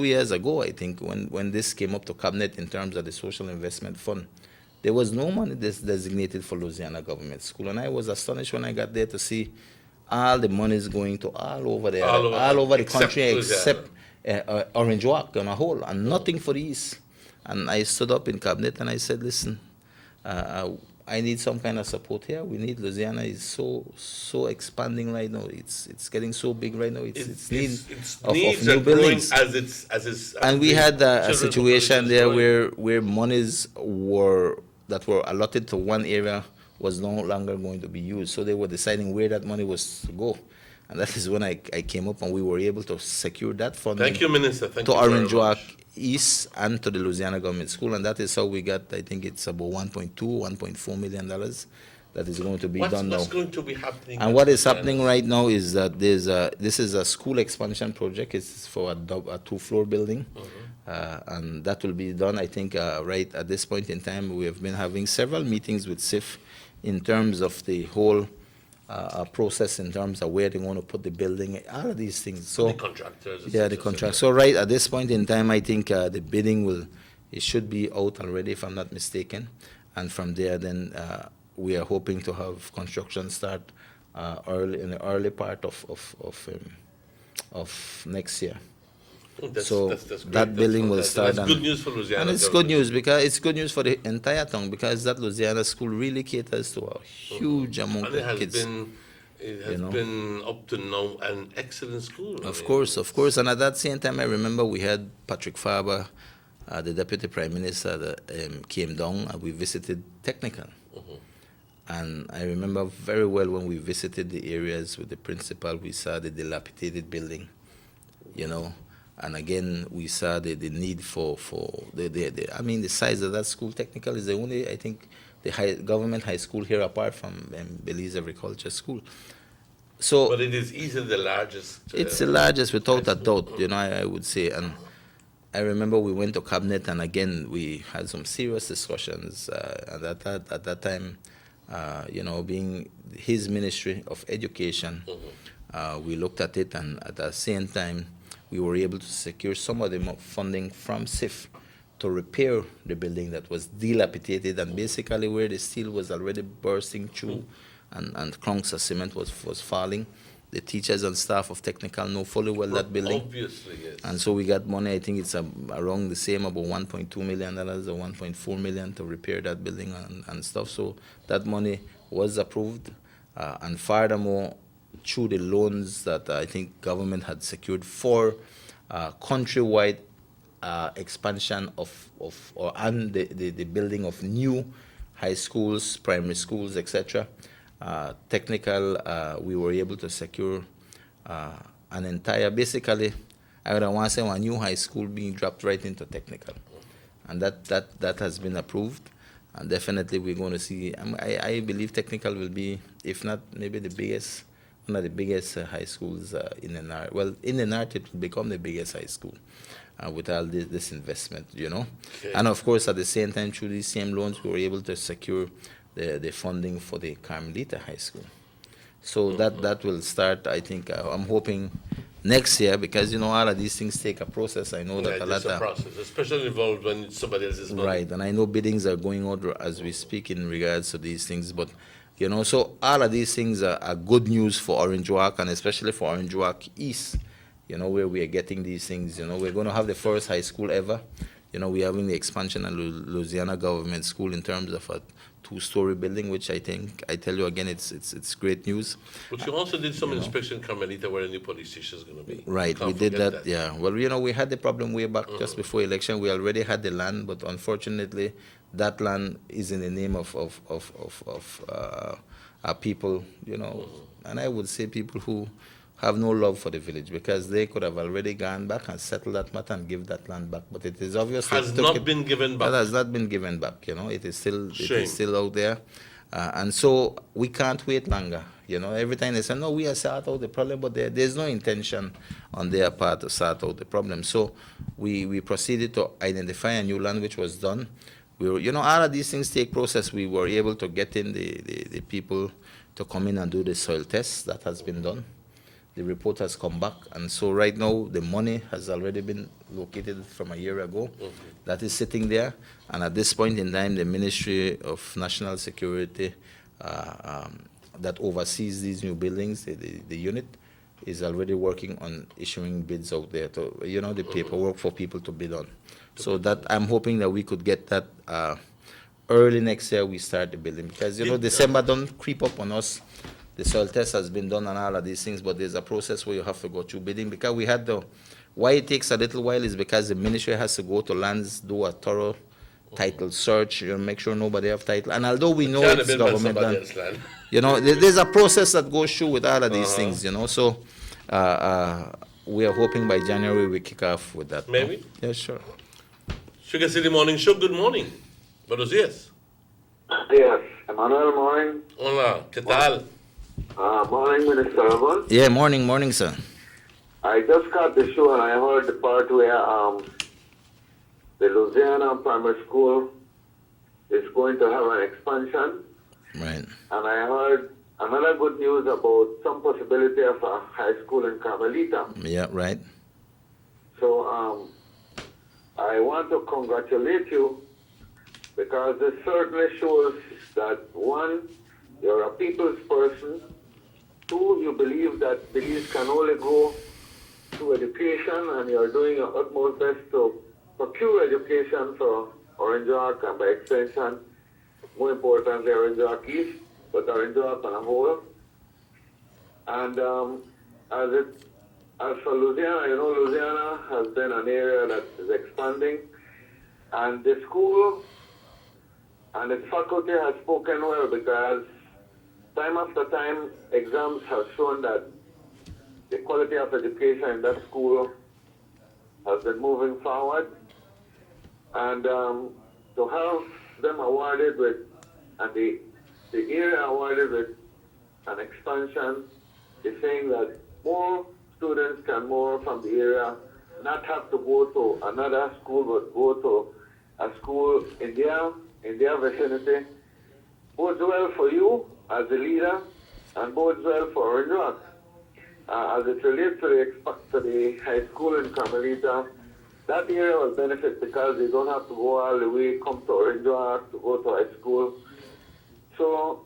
years ago, I think, when this came up to cabinet in terms of the social investment fund, there was no money designated for Louisiana Government School. And I was astonished when I got there to see all the monies going to all over the country except Orange Walk on a whole, and nothing for the East. And I stood up in cabinet and I said, listen, I need some kind of support here. We need Louisiana is so expanding right now. It's getting so big right now. It's of new buildings. And we had a situation there where monies that were allotted to one area was no longer going to be used. So they were deciding where that money was to go. And that is when I came up and we were able to secure that funding. Thank you, Minister. To Orange Walk East and to the Louisiana Government School. And that is how we got, I think it's about $1.4 million that is going to be done now. What's going to be happening? And what is happening right now is that this is a school expansion project. It's for a 2-floor building. And that will be done, I think, right at this point in time. We have been having several meetings with SIF in terms of the whole process, in terms of where they want to put the building, all of these things. So the contractors. Yeah, the contract. So right at this point in time, I think the bidding should be out already, if I'm not mistaken. And from there, then we are hoping to have construction start in the early part of next year. That's great. That building will start. That's good news for Louisiana. And it's good news because it's good news for the entire town, because that Louisiana school really caters to a huge amount of kids. It has been up to now an excellent school. Of course. And at that same time, I remember we had Patrick Farber, the Deputy Prime Minister, that came down and we visited Technical. And I remember very well when we visited the areas with the principal, we saw the dilapidated building, And again, we saw the need for the size of that school. Technical is the only, I think, the government high school here apart from Belize Agriculture School. So, but it is easily the largest. It's the largest without a doubt, I would say. And I remember we went to cabinet, and again we had some serious discussions. And at that time, being his Ministry of Education, we looked at it, and at the same time, we were able to secure some of the funding from SIF to repair the building that was dilapidated, and basically where the steel was already bursting through and clunks of cement was falling. The teachers and staff of Technical know fully well that building. Obviously, yes. And so we got money, I think it's around the same, about $1.2 million or $1.4 million to repair that building and stuff. So that money was approved. And furthermore, through the loans that I think government had secured for countrywide expansion and the building of new high schools, primary schools, etc. Technical, we were able to secure an entire, basically, I don't want to say a new high school being dropped right into Technical. And that has been approved. And definitely we're going to see, I believe Technical will be, if not maybe the biggest, one of the biggest high schools in the North. Well, in the North, it will become the biggest high school with all this investment, Okay. And of course, at the same time, through these same loans, we were able to secure the funding for the Carmelita High School. So that will start, I think, I'm hoping next year, because, all of these things take a process. I know that a lot of process, especially involved when it's somebody else's money. Right, and I know biddings are going on as we speak in regards to these things, but so all of these things are good news for Orange Walk, and especially for Orange Walk East, where we are getting these things. We're going to have the first high school ever. We're having the expansion of Louisiana Government School in terms of a 2-story building, which I tell you again, it's great news. But you also did some inspection in Carmelita where a new police station is going to be. Right, we did that, yeah. Well, we had the problem way back just before election. We already had the land, but unfortunately, that land is in the name of our people, and I would say people who have no love for the village, because they could have already gone back and settled that matter and give that land back. But it is obvious Has not been given back. That has not been given back. It is still Shame. out there, and so we can't wait longer. Every time they say, no, we are sort out the problem, but there's no intention on their part to sort out the problem. So we proceeded to identify a new land, which was done. We were, all of these things take process. We were able to get in the people to come in and do the soil test. That has been done. The report has come back, and so right now the money has already been located from a year ago. That is sitting there, and at this point in time, the Ministry of National Security that oversees these new buildings, the unit, is already working on issuing bids out there to, the paperwork for people to bid on. So that I'm hoping that we could get that early next year. We start the building, because December don't creep up on us. The soil test has been done and all of these things, but there's a process where you have to go through bidding, because we had why it takes a little while is because the ministry has to go to lands, do a thorough title search, make sure nobody have title. And although we know it's government land, there's a process that goes through with all of these things, So we are hoping by January we kick off with that. Maybe? Yeah, sure. Sugar City Morning Show, good morning. Buenos días. Yes, Emmanuel, morning. Hola, ¿qué tal? Morning, Minister Urban. Yeah, morning, sir. I just got the show and I heard the part where the Louisiana Primary School is going to have an expansion. Right. And I heard another good news about some possibility of a high school in Carmelita. Yeah, right. So I want to congratulate you, because this certainly shows that, one, you're a people's person. Two, you believe that beliefs can only grow through education, and you're doing your utmost best to procure education for Orange Rock and by extension, more importantly, Orange Rock East, but Orange Rock on a whole. And as for Louisiana, Louisiana has been an area that is expanding, and the school and its faculty has spoken well, because time after time, exams have shown that the quality of education in that school has been moving forward. And to have them awarded with, and the area awarded with an expansion, is saying that more students can more from the area not have to go to another school, but go to a school in their vicinity. Bodes well for you as a leader, and bodes well for Orange Rock. As it relates to the high school in Carmelita, that area will benefit, because they don't have to go all the way, come to Orange Rock to go to high school. So,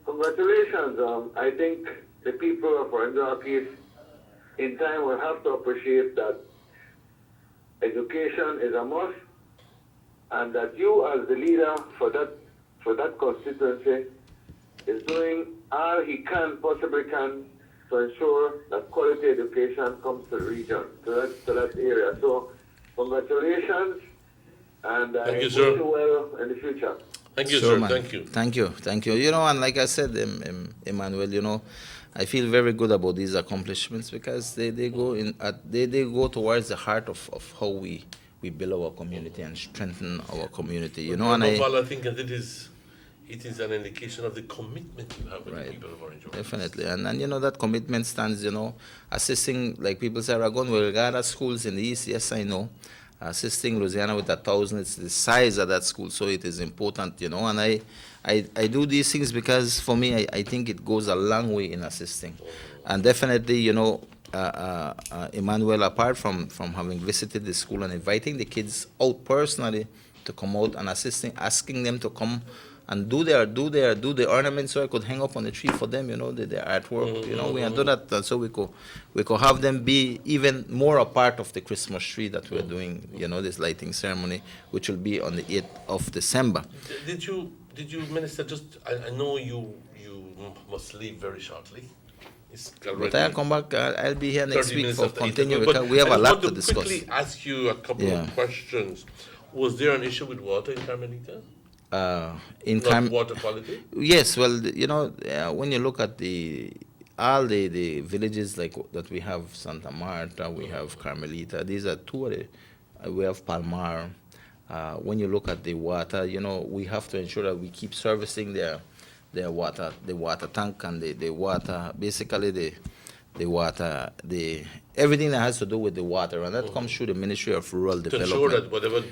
congratulations. I think the people of Orange Rock East in time will have to appreciate that education is a must, and that you as the leader for that constituency is doing all he possibly can to ensure that quality education comes to the region, to that area. So, congratulations, and I wish you well in the future. Thank you, sir. Thank you. Thank you. And like I said, Emmanuel, I feel very good about these accomplishments, because they go towards the heart of how we build our community and strengthen our community. And I think that it is an indication of the commitment you have with the people of Orange Rock. Definitely, and that commitment stands, assisting, like people say, Aragon, we regard schools in the East. Yes, I know. Assisting Louisiana with 1,000, it's the size of that school, so it is important, and I do these things because for me, I think it goes a long way in assisting. And definitely, Emmanuel, apart from having visited the school and inviting the kids out personally to come out and asking them to come and do the ornaments, so I could hang up on the tree for them, their artwork. We had done that, so we could have them be even more a part of the Christmas tree that we're doing, this lighting ceremony, which will be on the 8th of December. Did you, Minister, I know you must leave very shortly. But I'll come back, I'll be here next week for continue, because we have a lot to discuss. I want to quickly ask you a couple of questions. Was there an issue with water in Carmelita? In water quality? Yes, well, when you look at all the villages like that we have, Santa Marta, we have Carmelita. These are two of the. We have Palmar. When you look at the water, we have to ensure that we keep servicing their water, the water tank and the water, basically the water, everything that has to do with the water, and that comes through the Ministry of Rural To Development. ensure that whatever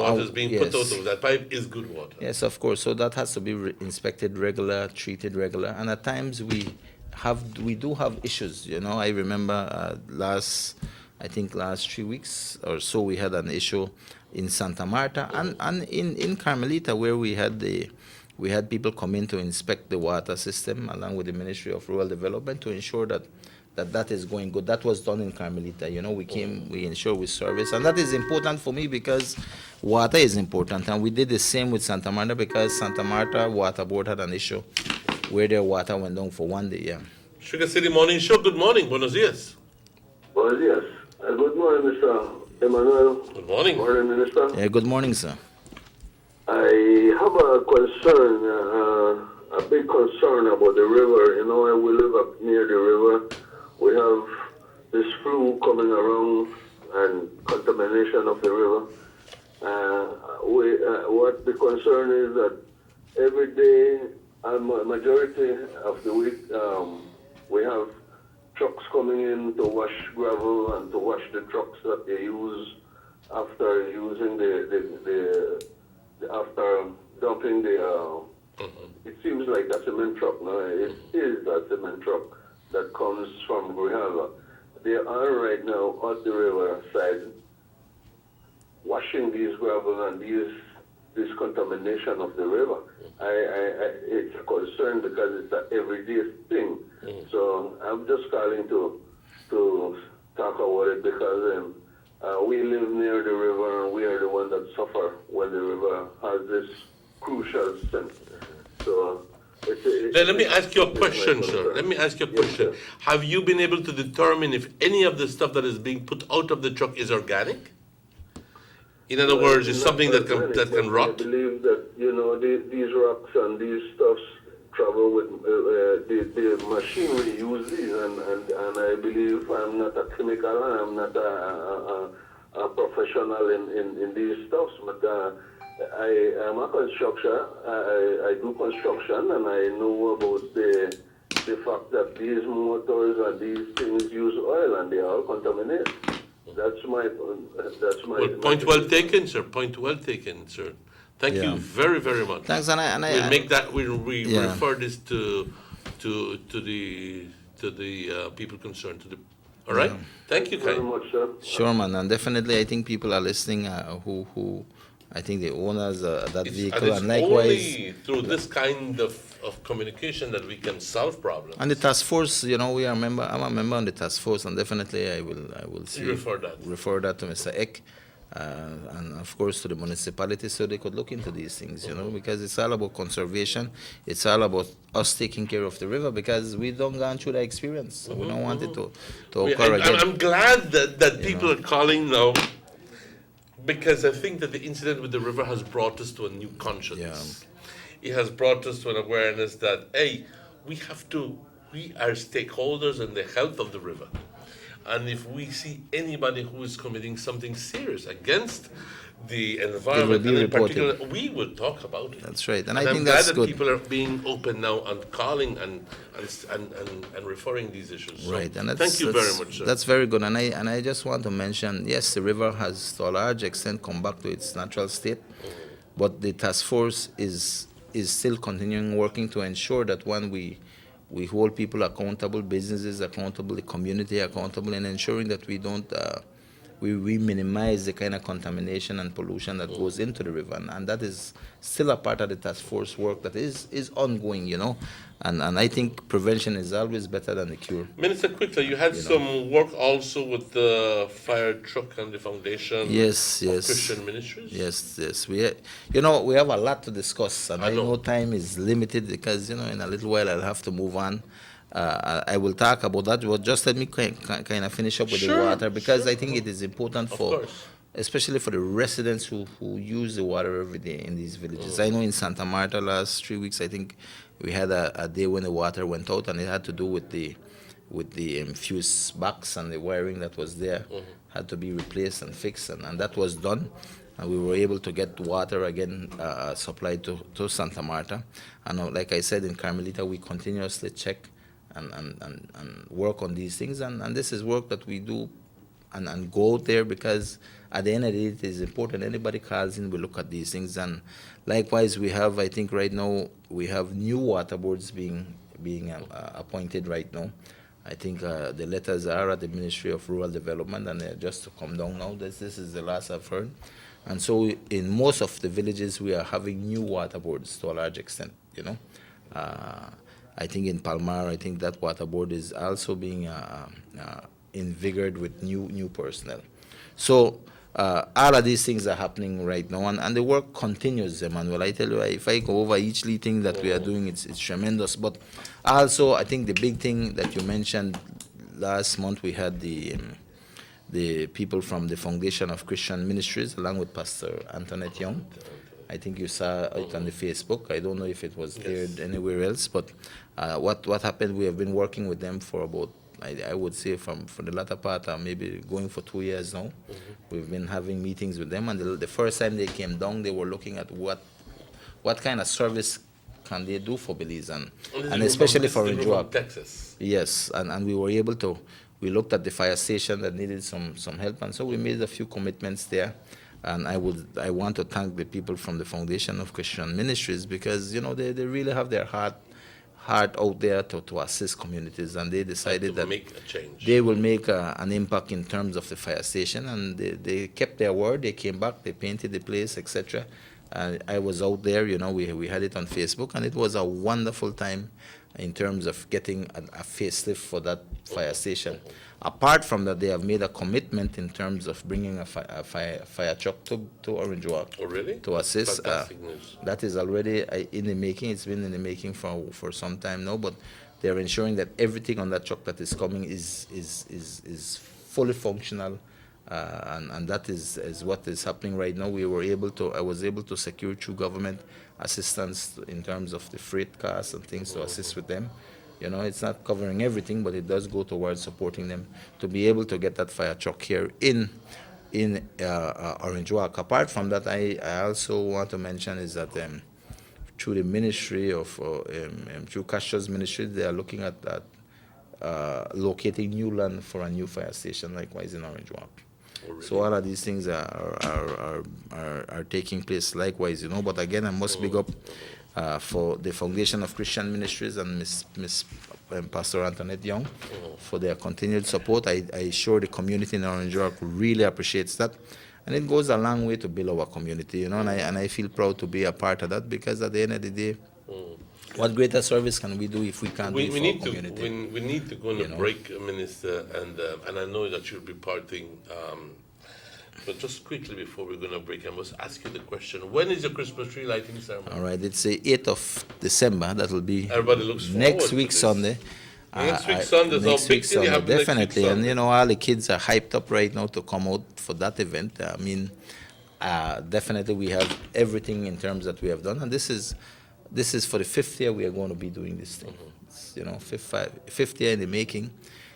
water is being put out of that pipe is good water. Yes, of course. So that has to be inspected regular, treated regular, and at times we do have issues. I remember last 3 weeks or so we had an issue in Santa Marta and in Carmelita where we had people come in to inspect the water system along with the Ministry of Rural Development to ensure that is going good. That was done in Carmelita. We ensure we service, and that is important for me because water is important, and we did the same with Santa Marta because Santa Marta Water Board had an issue where their water went down for 1 day. Yeah. Sugar City Morning Show. Good morning. Buenos dias. Buenos dias. Good morning, Mr. Emmanuel. Good morning. Good morning, Minister. Yeah, good morning, sir. I have a concern, a big concern about the river. We live up near the river. We have this flu coming around and contamination of the river. What the concern is that every day, majority of the week, we have trucks coming in to wash gravel and to wash the trucks that they use after using after dumping it seems like a cement truck. No, it is a cement truck that comes from Grijalva. They are right now at the river side washing these gravel and this contamination of the river. It's a concern because it's an everyday thing. So I'm just calling to talk about it because we live near the river and we are the ones that suffer when the river has this crucial sense. So let me ask you a question, sir. Let me ask you a question. Yes, have you been able to determine if any of the stuff that is being put out of the truck is organic? In other words, it's something that can rot? I believe that, these rocks and these stuffs travel with the machinery use these, and I believe I'm not a chemical and I'm not a professional in these stuffs, but I am a constructor. I do construction, and I know about the fact that these motors and these things use oil, and they are all contaminated. That's my. Well, point well taken, sir. Point well taken, sir. Thank you very, very much. Thanks, we'll make that. We'll refer this to the people concerned. All right. Thank you, Kai. Very much, sir. Sure, man, and definitely I think people are listening who I think the owners of that vehicle, and likewise only through this kind of communication that we can solve problems. And the task force, I'm a member on the task force, and definitely I will see refer that to Mr. Eck, and of course to the municipality so they could look into these things, because it's all about conservation. It's all about us taking care of the river because we don't go through that experience. So we don't want it to occur again. I'm glad that people are calling now, because I think that the incident with the river has brought us to a new consciousness. It has brought us to an awareness that, hey, we are stakeholders in the health of the river. And if we see anybody who is committing something serious against the environment, and in particular, we will talk about it. That's right. And I'm I think glad that's that good. people are being open now and calling and referring these issues. So Right, and thank you very much, sir. That's very good, and I just want to mention, yes, the river has to a large extent come back to its natural state, but the task force is still continuing working to ensure that when we hold people accountable, businesses accountable, the community accountable, and ensuring that we don't we minimize the kind of contamination and pollution that goes into the river, and that is still a part of the task force work that is ongoing, and I think prevention is always better than the cure. Minister, quickly, you had some work also with the fire truck and the foundation. Yes. Of Christian Ministries. Yes. We have a lot to discuss, and I know time is limited because in a little while I'll have to move on. I will talk about that, but just let me kind of finish up with the water because I think it is important especially for the residents who use the water every day in these villages. I know in Santa Marta last 3 weeks, I think we had a day when the water went out, and it had to do with the fuse box and the wiring that was there had to be replaced and fixed, and that was done. And we were able to get water again supplied to Santa Marta. And like I said, in Carmelita, we continuously check and work on these things. And this is work that we do and go out there, because at the end of the day, it is important. Anybody calls in, we look at these things. And likewise, we have, I think right now, we have new water boards being appointed right now. I think the letters are at the Ministry of Rural Development, and they're just to come down now. This is the last I've heard. And so in most of the villages, we are having new water boards to a large extent, you know. I think in Palmar, I think that water board is also being invigorated with new personnel. So all of these things are happening right now, and the work continues, Emmanuel. I tell you, if I go over each little thing that we are doing, it's tremendous. But also, I think the big thing that you mentioned, last month we had the people from the Foundation of Christian Ministries, along with Pastor Antoinette Young. I think you saw it on the Facebook. I don't know if it was aired anywhere else, but what happened, we have been working with them for about, I would say for the latter part, maybe going for 2 years now. We've been having meetings with them, and the first time they came down, they were looking at what kind of service can they do for Belize, and especially for Rinjoak. Texas. Yes, and we were able to, we looked at the fire station that needed some help, and so we made a few commitments there. And I want to thank the people from the Foundation of Christian Ministries, because, you know, they really have their heart out there to assist communities, and they decided that make a change. They will make an impact in terms of the fire station, and they kept their word. They came back, they painted the place, etc. I was out there, you know, we had it on Facebook, and it was a wonderful time in terms of getting a facelift for that fire station. Apart from that, they have made a commitment in terms of bringing a fire truck to Orange Walk. Oh, really? To assist. Fantastic news. That is already in the making. It's been in the making for some time now, but they're ensuring that everything on that truck that is coming is fully functional, and that is what is happening right now. I was able to secure through government assistance in terms of the freight costs and things to assist with them. You know, it's not covering everything, but it does go towards supporting them to be able to get that fire truck here in Orange Walk. Apart from that, I also want to mention is that through the ministry of, through Castro's ministry, they are looking at locating new land for a new fire station, likewise in Orange Walk. Oh, really? So all of these things are taking place likewise, you know. But again, I must big up for the Foundation of Christian Ministries and Miss Pastor Antoinette Young for their continued support. I sure the community in Orange Walk really appreciates that, and it goes a long way to build our community, you know. And I feel proud to be a part of that, because at the end of the day, what greater service can we do if we can't do it for our community? We need to go on a break, Minister, and I know that you'll be parting. But just quickly before we're going to break, I must ask you the question: when is your Christmas tree lighting ceremony? All right, it's the 8th of December. That will be Everybody looks next week Sunday. Next week Sunday, next week Sunday, definitely. And you know, all the kids are hyped up right now to come out for that event. I mean, definitely we have everything in terms that we have done, and this is for the 5th year we are going to be doing this thing. It's, you know, fifth year in the making.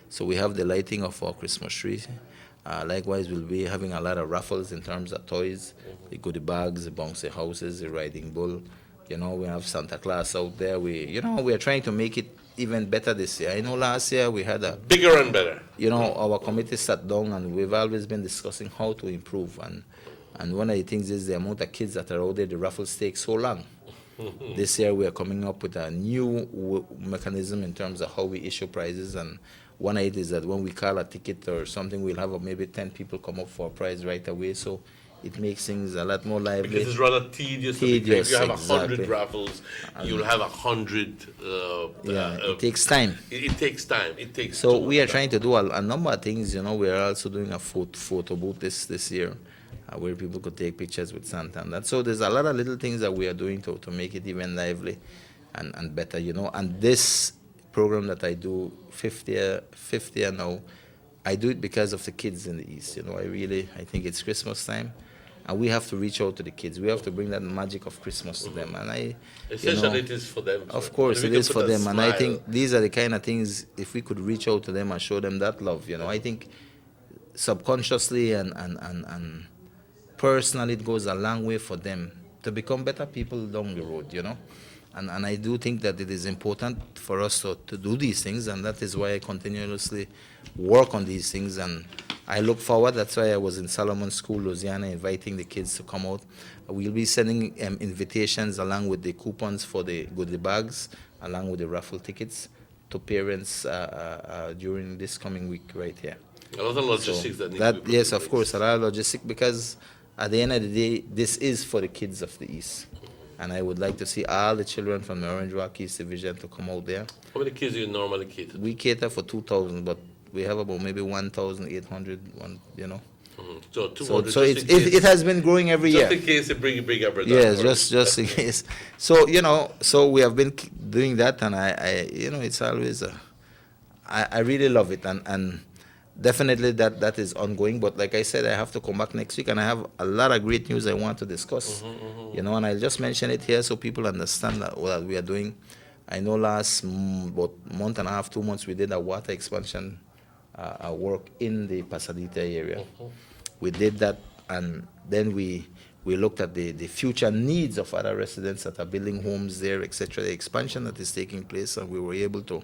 So we have the lighting of our Christmas tree. Likewise, we'll be having a lot of raffles in terms of toys, the goodie bags, the bouncy houses, the riding bull. You know, we have Santa Claus out there. We are trying to make it even better this year. I know last year we had a bigger and better. You know, our committee sat down and we've always been discussing how to improve. And one of the things is the amount of kids that are out there. The raffles take so long. This year we are coming up with a new mechanism in terms of how we issue prizes, and one of it is that when we call a ticket or something, we'll have maybe 10 people come up for a prize right away. So it makes things a lot more lively. Because it's rather tedious. If you have 100 raffles, you'll have 100. It takes time. It takes time. So we are trying to do a number of things. You know, we are also doing a photo booth this year, where people could take pictures with Santa and that. So there's a lot of little things that we are doing to make it even lively and better. You know, and this program that I do, 5th year now, I do it because of the kids in the East. You know, I think it's Christmas time, and we have to reach out to the kids. We have to bring that magic of Christmas to them. And Essentially, it is for them. Of course, And it we is can for put a them. And I smile. think these are the kind of things, if we could reach out to them and show them that love, I think subconsciously and personally, it goes a long way for them to become better people down the road, And I do think that it is important for us to do these things, and that is why I continuously work on these things. And I look forward. That's why I was in Solomon School, Louisiana, inviting the kids to come out. We'll be sending invitations along with the coupons for the goodie bags, along with the raffle tickets to parents during this coming week right here. A lot of logistics that need to be put Yes, in of place. course, a lot of logistics, because at the end of the day, this is for the kids of the East. And I would like to see all the children from the Orange Rock East Division to come out there. How many kids do you normally cater? We cater for 2,000, but we have about maybe 1,800, So So 200, it has been growing every year. Just in case they bring a big upper. Yes, just in case. So so we have been doing that, and I it's always I really love it, and definitely that is ongoing. But like I said, I have to come back next week, and I have a lot of great news I want to discuss. And I'll just mention it here so people understand what we are doing. I know last about month and a half, 2 months, we did a water expansion work in the Pasadena area. We did that, and then we looked at the future needs of other residents that are building homes there, etc. The expansion that is taking place, and we were able to.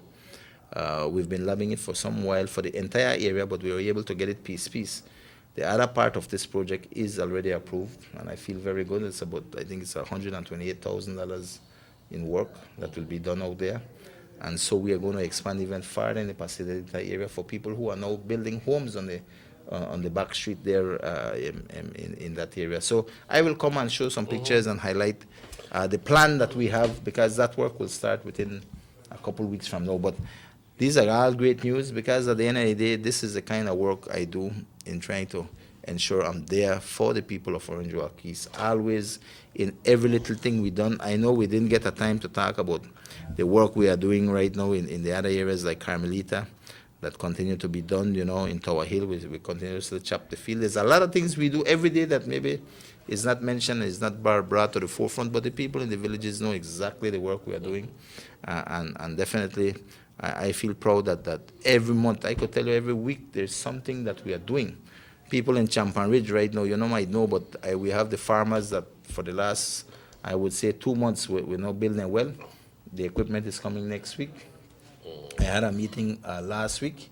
We've been lobbying it for some while for the entire area, but we were able to get it piece. The other part of this project is already approved, and I feel very good. It's about, I think it's $128,000 in work that will be done out there. And so we are going to expand even further in the Pasadena area for people who are now building homes on the back street there in that area. So I will come and show some pictures and highlight the plan that we have, because that work will start within a couple weeks from now. But these are all great news, because at the end of the day, this is the kind of work I do in trying to ensure I'm there for the people of Orange Walk East. Always in every little thing we done. I know we didn't get a time to talk about the work we are doing right now in the other areas like Carmelita that continue to be done, in Tower Hill. We continuously chop the field. There's a lot of things we do every day that maybe is not mentioned, is not brought to the forefront, but the people in the villages know exactly the work we are doing. And definitely, I feel proud that every month, I could tell you every week, there's something that we are doing. People in Champan Ridge right now, might know, but we have the farmers that for the last, I would say 2 months, we're now building a well. The equipment is coming next week. I had a meeting last week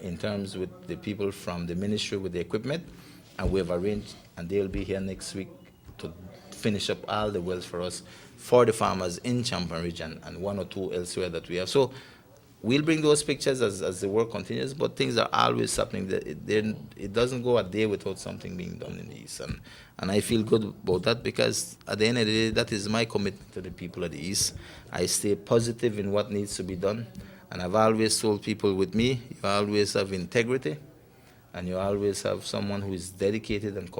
in terms with the people from the ministry with the equipment, and we have arranged, and they'll be here next week to finish up all the wells for us, for the farmers in Champan Ridge and 1 or 2 elsewhere that we have. So we'll bring those pictures as the work continues, but things are always happening. It doesn't go a day without something being done in the East. And I feel good about that, because at the end of the day, that is my commitment to the people of the East. I stay positive in what needs to be done. And I've always told people with me, you always have integrity, and you always have someone who is dedicated and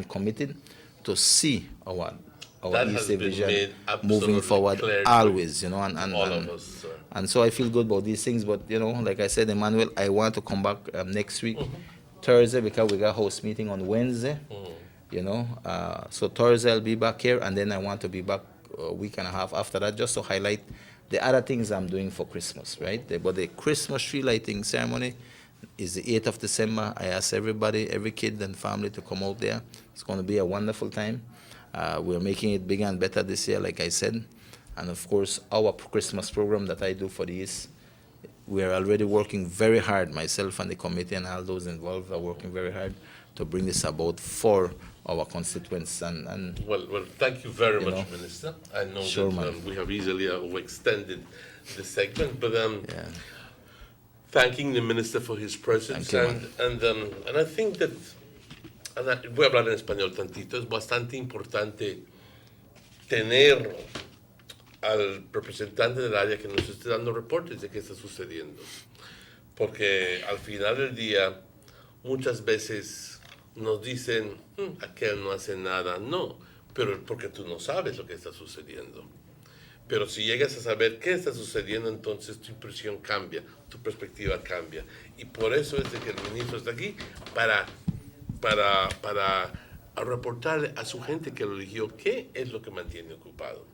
committed to see our That has East been Division made moving absolutely forward clear to always, all of us, sir. and so I feel good about these things. But like I said, Emmanuel, I want to come back next week, Thursday, because we got host meeting on Wednesday. So Thursday I'll be back here, and then I want to be back a week and a half after that, just to highlight the other things I'm doing for Christmas, right? But the Christmas tree lighting ceremony is the 8th of December. I ask everybody, every kid and family to come out there. It's going to be a wonderful time. We're making it bigger and better this year, like I said. And of course, our Christmas program that I do for the East, we are already working very hard. Myself and the committee and all those involved are working very hard to bring this about for our constituents. Well, thank you very much, Minister. I know Sure, that man. we have easily extended the segment, but thanking the Minister for his presence. Thank you, And I think that, voy a hablar en español tantito, es bastante importante tener al representante del área que nos esté dando reportes de qué está sucediendo. Porque al final del día, muchas veces nos dicen, aquel no hace nada. No, pero porque tú no sabes lo que está sucediendo. Pero si llegas a saber qué está sucediendo, entonces tu impresión cambia, tu perspectiva cambia. Y por eso es de que el ministro está aquí para a reportarle a su gente que lo eligió qué es lo que mantiene ocupado.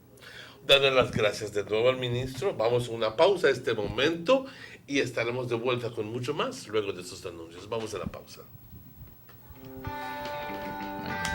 Dando las gracias de nuevo al ministro, vamos a una pausa a este momento y estaremos de vuelta con mucho más luego de estos anuncios. Vamos a la pausa.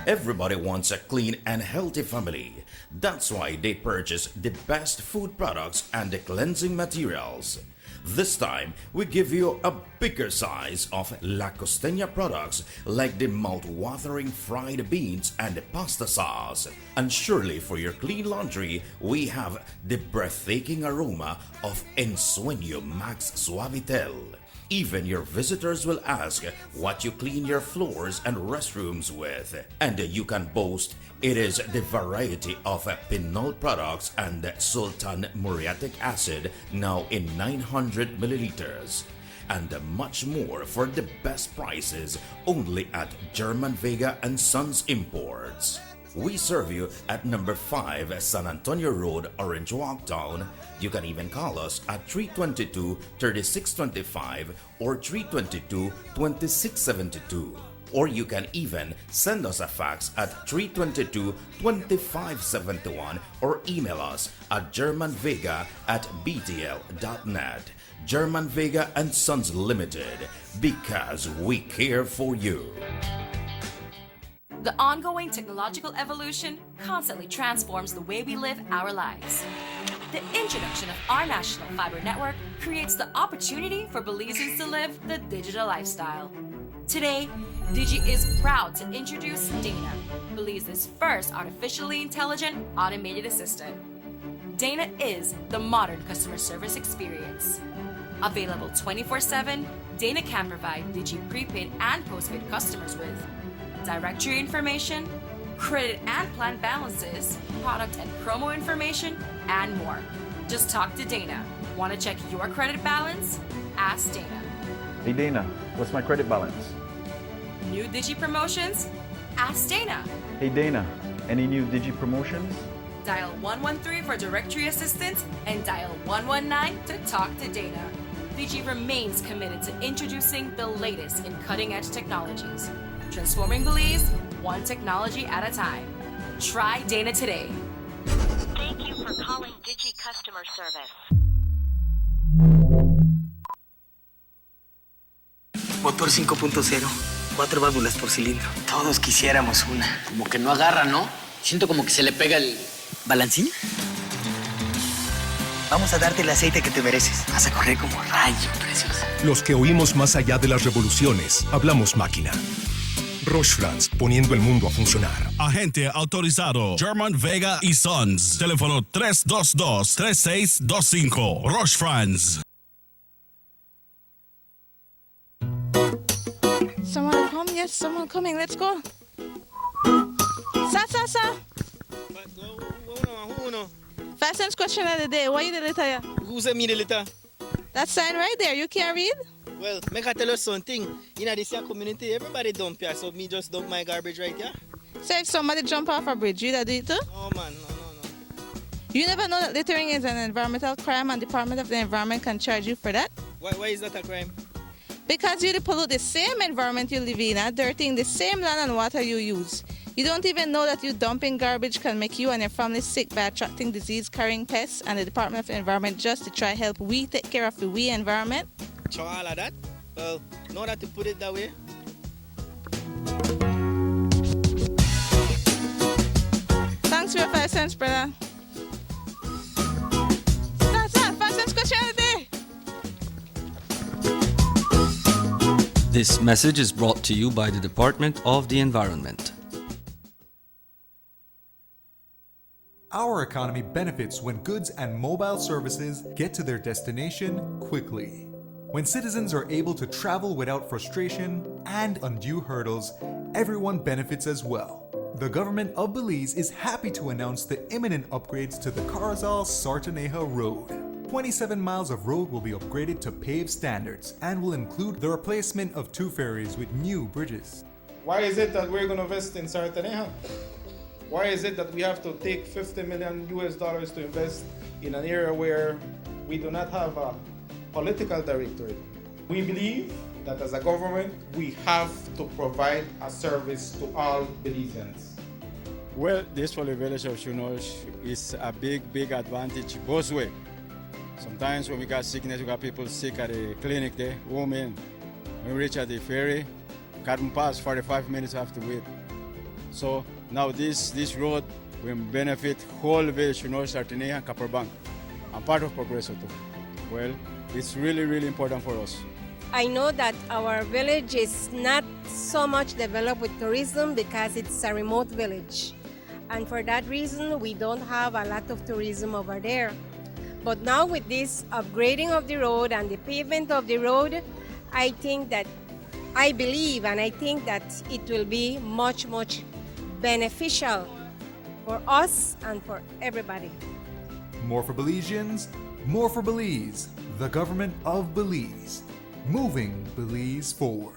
Everybody wants a clean and healthy family. That's why they purchase the best food products and the cleansing materials. This time, we give you a bigger size of La Costeña products like the mouth-watering fried beans and the pasta sauce. And surely for your clean laundry, we have the breathtaking aroma of Ensueño Max Suavitel. Even your visitors will ask what you clean your floors and restrooms with. And you can boast it is the variety of Pinol products and Sultan muriatic acid now in 900 milliliters. And much more for the best prices only at German Vega and Sons Imports. We serve you at number 5 San Antonio Road, Orange Walk Town. You can even call us at 322-3625 or 322-2672. Or you can even send us a fax at 322-2571 or email us at germanvega@btl.net. German Vega and Sons Limited, because we care for you. The ongoing technological evolution constantly transforms the way we live our lives. The introduction of our national fiber network creates the opportunity for Belizeans to live the digital lifestyle. Today, Digi is proud to introduce Dana, Belize's first artificially intelligent automated assistant. Dana is the modern customer service experience. Available 24/7, Dana can provide Digi prepaid and postpaid customers with directory information, credit and plan balances, product and promo information, and more. Just talk to Dana. Want to check your credit balance? Ask Dana. Hey Dana, what's my credit balance? New Digi promotions? Ask Dana. Hey Dana, any new Digi promotions? Dial 113 for directory assistance and dial 119 to talk to Dana. Digi remains committed to introducing the latest in cutting-edge technologies. Transforming Belize, one technology at a time. Try Dana today. Thank you for calling Digi Customer Service. Motor 5.0, 4 válvulas por cilindro. Todos quisiéramos una. Como que no agarra, ¿no? Siento como que se le pega el... ¿Balancín? Vamos a darte el aceite que te mereces. Vas a correr como rayo, preciosa. Los que oímos más allá de las revoluciones, hablamos máquina. Roche-France, poniendo el mundo a funcionar. Agente autorizado German Vega y Sons. Teléfono 322-3625. Roche-France. Someone come? Yes, someone coming. Let's go. Sa. Fastest question of the day. Why you the letter here? Who sent me the letter? That sign right there. You can't read? Well, make I tell you something. In this here community, everybody dump here, so me just dump my garbage right here. So if somebody jump off a bridge, you that do it too? No, man, no. You never know that littering is an environmental crime and Department of the Environment can charge you for that? Why is that a crime? Because you pollute the same environment you live in, dirtying the same land and water you use. You don't even know that you dumping garbage can make you and your family sick by attracting disease-carrying pests, and the Department of the Environment just to try help we take care of the we environment. So all of that? Well, now that you put it that way. Thanks for your 5 cents, brother. That's 5 cents question of the day. This message is brought to you by the Department of the Environment. Our economy benefits when goods and mobile services get to their destination quickly. When citizens are able to travel without frustration and undue hurdles, everyone benefits as well. The government of Belize is happy to announce the imminent upgrades to the Carazal-Sartaneja Road. 27 miles of road will be upgraded to paved standards and will include the replacement of 2 ferries with new bridges. Why is it that we're going to invest in Sartaneja? Why is it that we have to take $50 million to invest in an area where we do not have a political directorate? We believe that as a government, we have to provide a service to all Belizeans. Well, this for the village of Shunosh is a big advantage both ways. Sometimes when we got sickness, we got people sick at the clinic there, women. When we reach at the ferry, can't pass 45 minutes have to wait. So now this road will benefit whole village, Sartinea and Copperbank. I'm part of Progreso too. Well, it's really important for us. I know that our village is not so much developed with tourism because it's a remote village. And for that reason, we don't have a lot of tourism over there. But now with this upgrading of the road and the pavement of the road, I believe and I think that it will be much beneficial for us and for everybody. More for Belizeans, more for Belize, the government of Belize, moving Belize forward.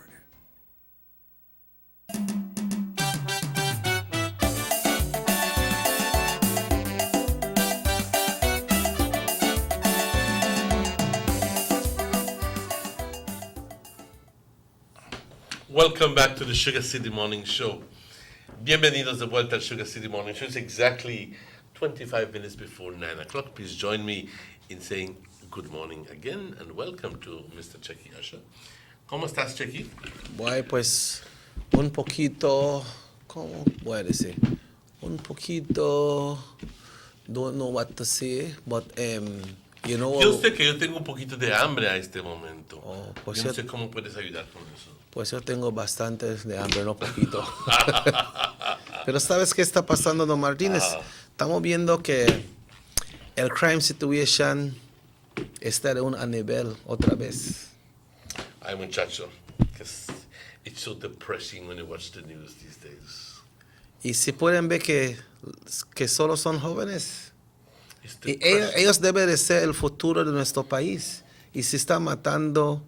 Welcome back to the Sugar City Morning Show. Bienvenidos de vuelta al Sugar City Morning Show. It's exactly 25 minutes before 9 o'clock. Please join me in saying good morning again and welcome to Mr. Checky Usher. ¿Cómo estás, Checky? Bueno, pues un poquito, ¿cómo voy a decir? Un poquito, don't know what to say, but you know. Yo sé que yo tengo un poquito de hambre a este momento. Pues yo no sé cómo puedes ayudar con eso. Pues yo tengo bastante de hambre, no poquito. Pero ¿sabes qué está pasando, don Martínez? Estamos viendo que el crime situation está de un nivel otra vez. Ay, muchacho, it's so depressing when you watch the news these days. Y si pueden ver que solo son jóvenes. Y ellos deben de ser el futuro de nuestro país. Y se está matando.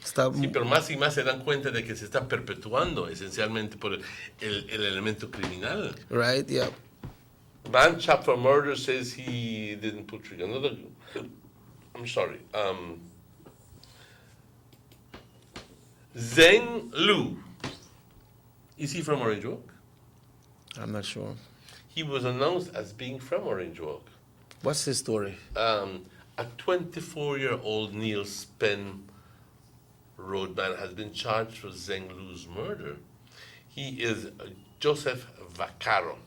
Sí, pero más y más se dan cuenta de que se está perpetuando esencialmente por el elemento criminal. Right, yeah. Man chopped for murder says he didn't pull trigger. I'm sorry. Zheng Lu. Is he from Orange Walk? I'm not sure. He was announced as being from Orange Walk. What's his story? A 24-year-old Neil Spen roadman has been charged for Zheng Lu's murder. He is Joseph Vaccaro.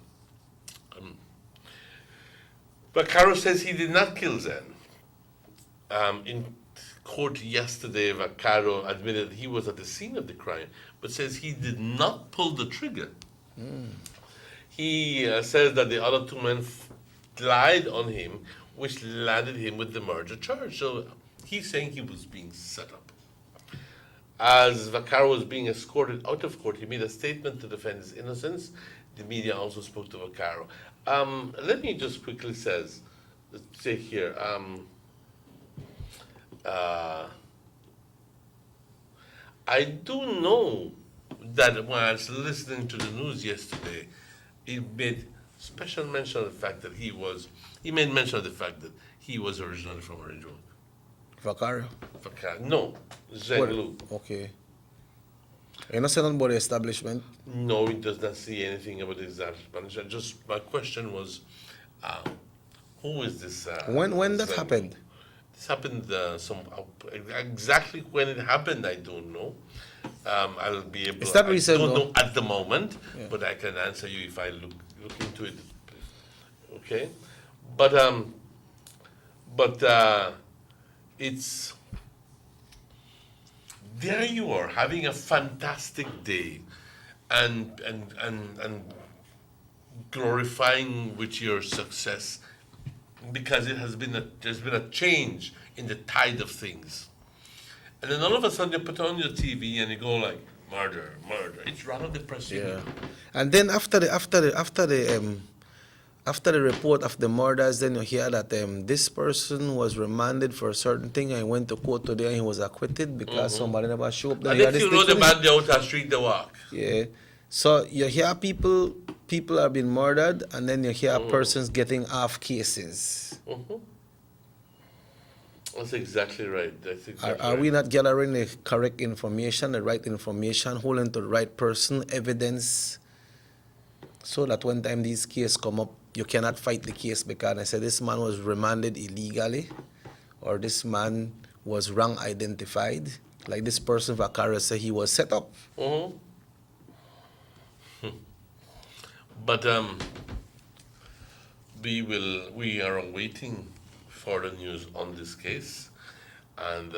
Vaccaro says he did not kill Zheng. In court yesterday, Vaccaro admitted he was at the scene of the crime, but says he did not pull the trigger. He says that the other two men lied on him, which landed him with the murder charge. So he's saying he was being set up. As Vaccaro was being escorted out of court, he made a statement to defend his innocence. The media also spoke to Vaccaro. Let me just quickly say here. I do know that when I was listening to the news yesterday, it made special mention of the fact that he made mention of the fact that he was originally from Orange Walk. Vaccaro? No, Zheng Lu. Okay. You know something about the establishment? No, he does not see anything about the establishment. Just my question was, who is this? When that happened? This happened exactly when it happened. I don't know. I'll be able. Is that recent? I don't know at the moment, but I can answer you if I look into it. Okay, but it's there. You are having a fantastic day, and glorifying with your success, because there's been a change in the tide of things, and then all of a sudden you put on your TV and you go like murder. It's rather depressing. Yeah, and then after the report of the murders, then you hear that this person was remanded for a certain thing and went to court today and he was acquitted because somebody never showed up. And if you know the man they out on the street, they walk. Yeah, so you hear people are being murdered, and then you hear persons getting off cases. That's exactly right. That's exactly Are right. we not gathering the correct information, the right information, holding to the right person, evidence, so that when time these cases come up, you cannot fight the case because I said this man was remanded illegally, or this man was wrong identified. Like this person, Vacario said, he was set up. Mm-hmm. But we are awaiting further news on this case, and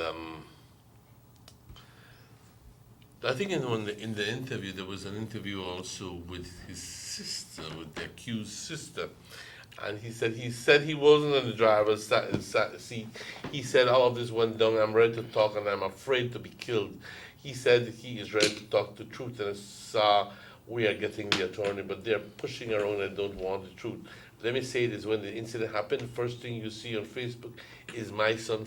I think in the interview there was an interview also with his sister, with the accused sister, and he said he wasn't in the driver's seat. He said all of this went down. I'm ready to talk, and I'm afraid to be killed. He said he is ready to talk the truth, and we are getting the attorney, but they're pushing around and don't want the truth. Let me say this: when the incident happened, the first thing you see on Facebook is my son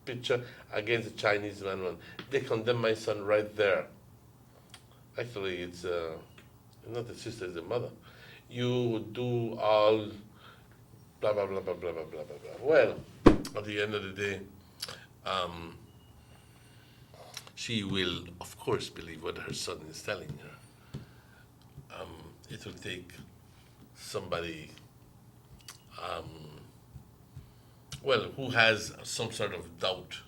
picture against the Chinese man. They condemn my son right there. Actually, it's not the sister, it's the mother. You do all blah blah blah blah blah blah blah blah. Well, at the end of the day, she will of course believe what her son is telling her. It will take somebody, who has some sort of doubt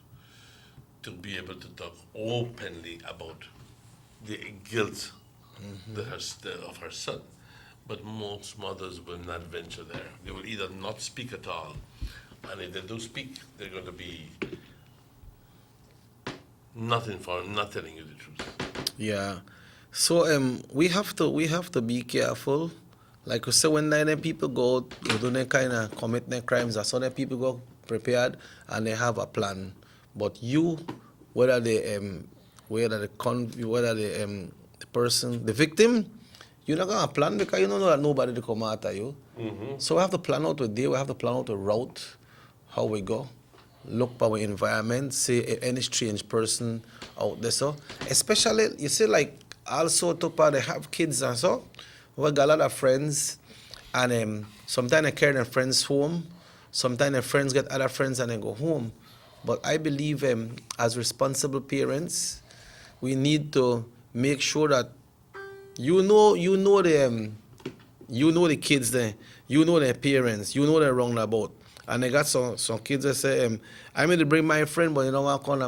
to be able to talk openly about the guilt of her son. But most mothers will not venture there. They will either not speak at all, and if they do speak, they're going to be not informed, not telling you the truth. Yeah. So we have to be careful. Like you say, when the people go do them kind of commit their crimes, that's when people go prepared and they have a plan. But you, whether the person, the victim, you're not gonna plan because you don't know that nobody will come after you. Mm-hmm. So we have to plan out a day. We have to plan out a route, how we go. Look for our environment, see if any strange person out there. So especially you see like also they have kids and so. We got a lot of friends, and sometimes they carry their friends home. Sometimes their friends get other friends and they go home. But I believe as responsible parents, we need to make sure that you know the kids there, you know their parents, you know they're wrong about. And they got some kids that say, I mean to bring my friend, but you don't want to come to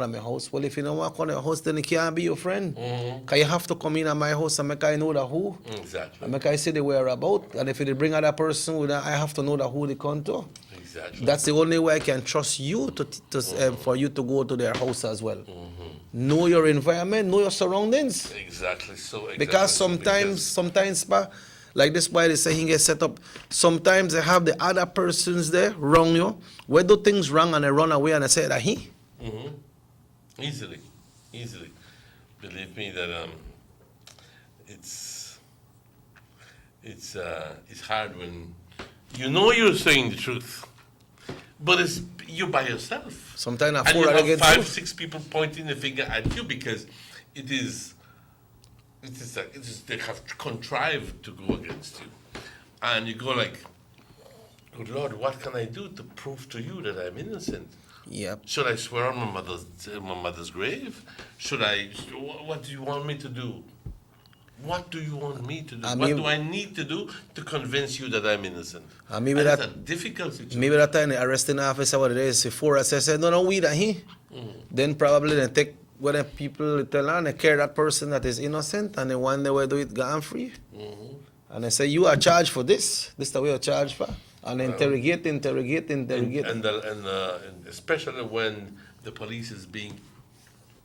my house. Well, if you don't want to come to my house, then he can't be your friend. Because you have to come in at my house and make I know that who. Exactly. And make I say the whereabout. And if they bring other person, I have to know that who they come to. Exactly. That's the only way I can trust you for you to go to their house as well. Know your environment, know your surroundings. Exactly. Because sometimes, like this why they say he gets set up. Sometimes they have the other persons there wrong you. Where do things wrong and they run away and they say that he. Mm-hmm. Easily. Believe me that it's hard when you know you're saying the truth, but it's you by yourself. Sometimes and you have 5-6 people pointing the finger at you because they have contrived to go against you, and you go like, "Good Lord, what can I do to prove to you that I'm innocent? Yep. Should I swear on my mother's grave? Should I? What do you want me to do? What do you want me to do? What do I need to do to convince you that I'm innocent?" Maybe and that it's a difficult situation. Maybe that time the arresting officer what it is before I said no we that he. Then probably they take when the people tell and they carry that person that is innocent and they one day will do it gone free. And they say you are charged for this. This is the way you're charged for. And interrogate. And especially when the police is being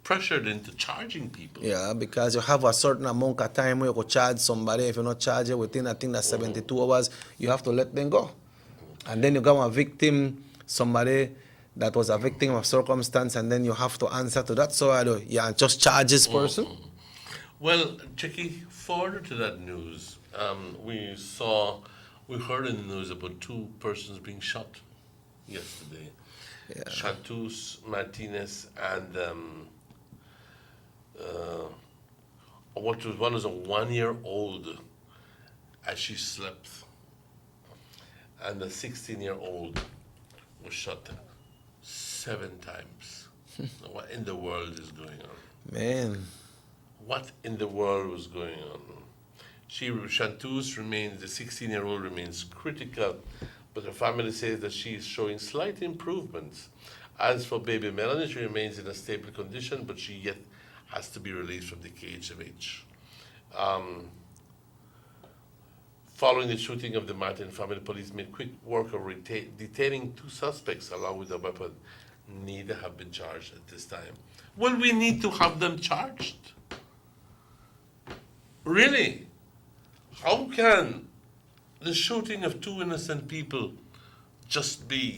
pressured into charging people. Yeah, because you have a certain amount of time where you could charge somebody. If you're not charged within, I think that's 72 hours, you have to let them go. And then you got a victim, somebody that was a victim of circumstance, and then you have to answer to that. So just charge this person. Well, Jackie, further to that news, we heard in the news about 2 persons being shot yesterday. Yeah. Chantus Martinez and one was a 1-year-old as she slept, and a 16-year-old was shot 7 times. What in the world is going on? Man. What in the world was going on? Chanteuse remains, the 16-year-old remains critical, but her family says that she is showing slight improvements. As for baby Melanie, she remains in a stable condition, but she yet has to be released from the KHMH. Following the shooting of the Martin family, police made quick work of detaining 2 suspects along with a weapon. Neither have been charged at this time. Well, we need to have them charged. Really? How can the shooting of 2 innocent people just be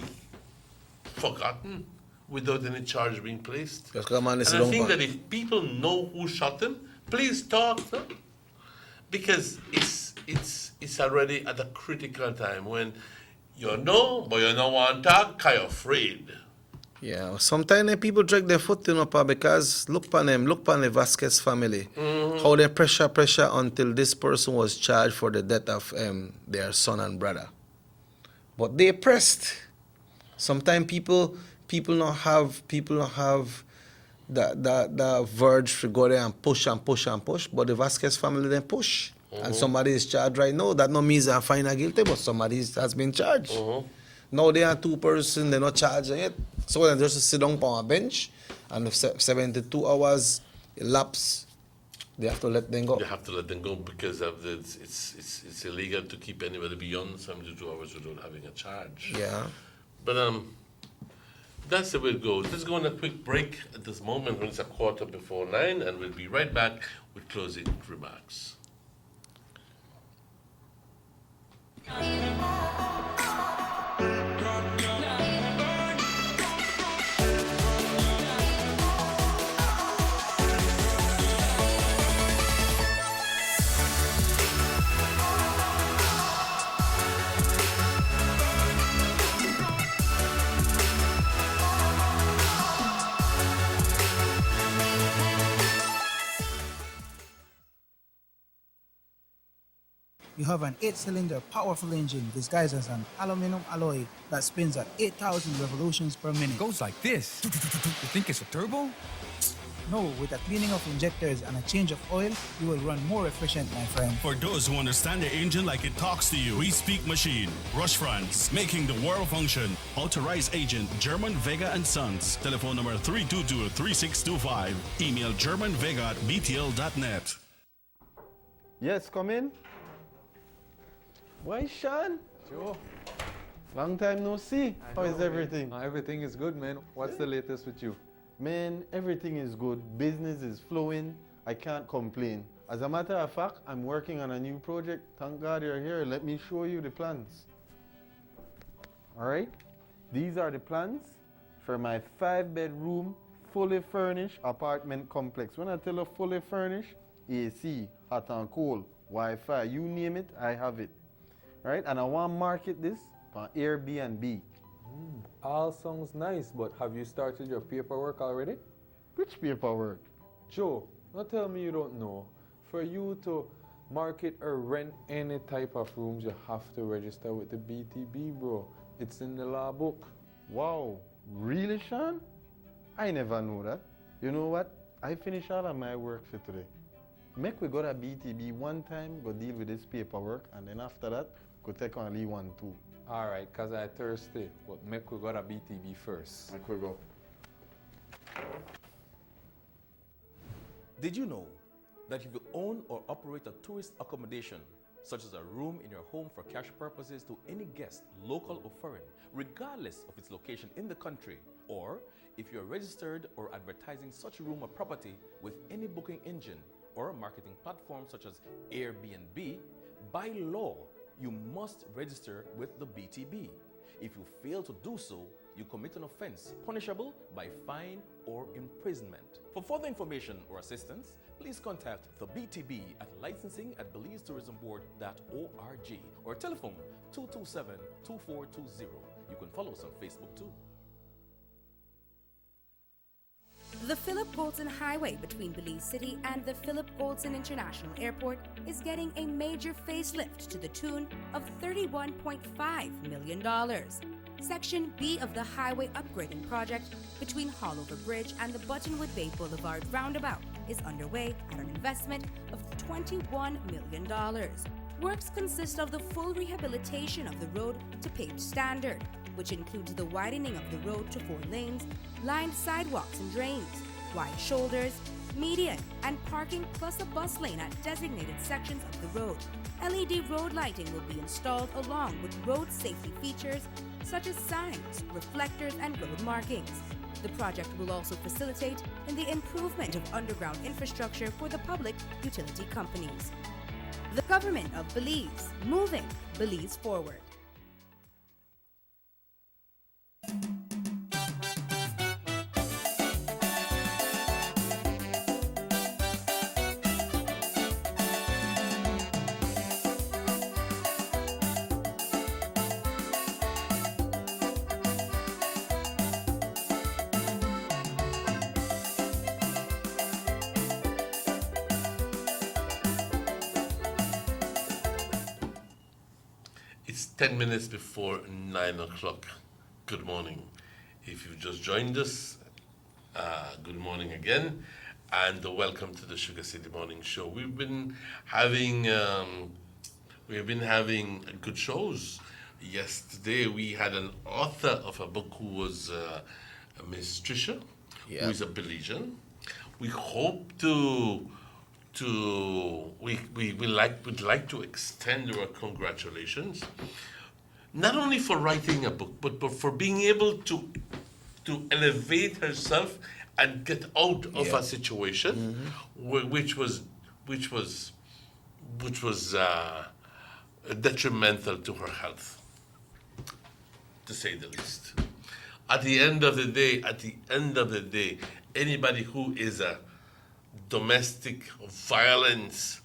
forgotten without any charge being placed? And I think that if people know who shot them, please talk. No? Because it's already at a critical time when you know, but you don't want to talk because you're afraid. Yeah, sometimes people drag their foot, Pa, because look upon them, look upon the Vasquez family. How they pressure until this person was charged for the death of their son and brother. But they pressed. Sometimes people don't have the verge to go there and push, but the Vasquez family then push. And somebody is charged right now. That no means they're finally guilty, but somebody has been charged. Now they are 2 persons, they're not charged yet. So they just sit down on a bench, and if 72 hours elapse, they have to let them go. They have to let them go because of it's illegal to keep anybody beyond 72 hours without having a charge. Yeah. But that's the way it goes. Let's go on a quick break at this moment when it's 9:15, and we'll be right back with closing remarks. You have an 8-cylinder powerful engine disguised as an aluminum alloy that spins at 8,000 revolutions per minute. Goes like this. You think it's a turbo? No, with a cleaning of injectors and a change of oil, you will run more efficient, my friend. For those who understand the engine like it talks to you, we speak machine. Rush France, making the world function. Authorized agent, German Vega & Sons. Telephone number 322-3625. Email germanvega@btl.net. Yes, come in. Why, Sean? Joe. Long time no see. How is everything? Everything is good, man. What's the latest with you? Man, everything is good. Business is flowing. I can't complain. As a matter of fact, I'm working on a new project. Thank God you're here. Let me show you the plans. All right? These are the plans for my 5-bedroom, fully furnished apartment complex. When I tell you fully furnished, AC, hot and cold, Wi-Fi, you name it, I have it. Right? And I want to market this on Airbnb. All sounds nice, but have you started your paperwork already? Which paperwork? Joe, don't tell me you don't know. For you to market or rent any type of rooms, you have to register with the BTB, bro. It's in the law book. Wow, really, Sean? I never knew that. You know what? I finished all of my work for today. Make we go to BTB one time, go deal with this paperwork, and then after that, go take on Lee 1 too. All right, because I thirsty, but make we go to BTB first. Make we go. Did you know that if you own or operate a tourist accommodation, such as a room in your home for cash purposes to any guest, local or foreign, regardless of its location in the country, or if you're registered or advertising such a room or property with any booking engine or marketing platform such as Airbnb, by law, you must register with the BTB. If you fail to do so, you commit an offense punishable by fine or imprisonment. For further information or assistance, please contact the BTB at licensing@belizetourismboard.org or telephone 227-2420. You can follow us on Facebook too. The Philip Goldson Highway between Belize City and the Philip Goldson International Airport is getting a major facelift to the tune of $31.5 million. Section B of the highway upgrading project between Haulover Bridge and the Buttonwood Bay Boulevard roundabout is underway at an investment of $21 million. Works consist of the full rehabilitation of the road to paved standard, which includes the widening of the road to 4 lanes, lined sidewalks and drains, wide shoulders, median, and parking, plus a bus lane at designated sections of the road. LED road lighting will be installed along with road safety features such as signs, reflectors, and road markings. The project will also facilitate in the improvement of underground infrastructure for the public utility companies. The government of Belize, moving Belize forward. It's 10 minutes before 9 o'clock. Good morning. If you've just joined us, good morning again, and welcome to the Sugar City Morning Show. We've been having good shows. Yesterday we had an author of a book who was Miss Trisha, who is a Belizean. We hope we'd like to extend our congratulations, not only for writing a book, but for being able to elevate herself and get out of a situation which was detrimental to her health, to say the least. At the end of the day, anybody who is a domestic violence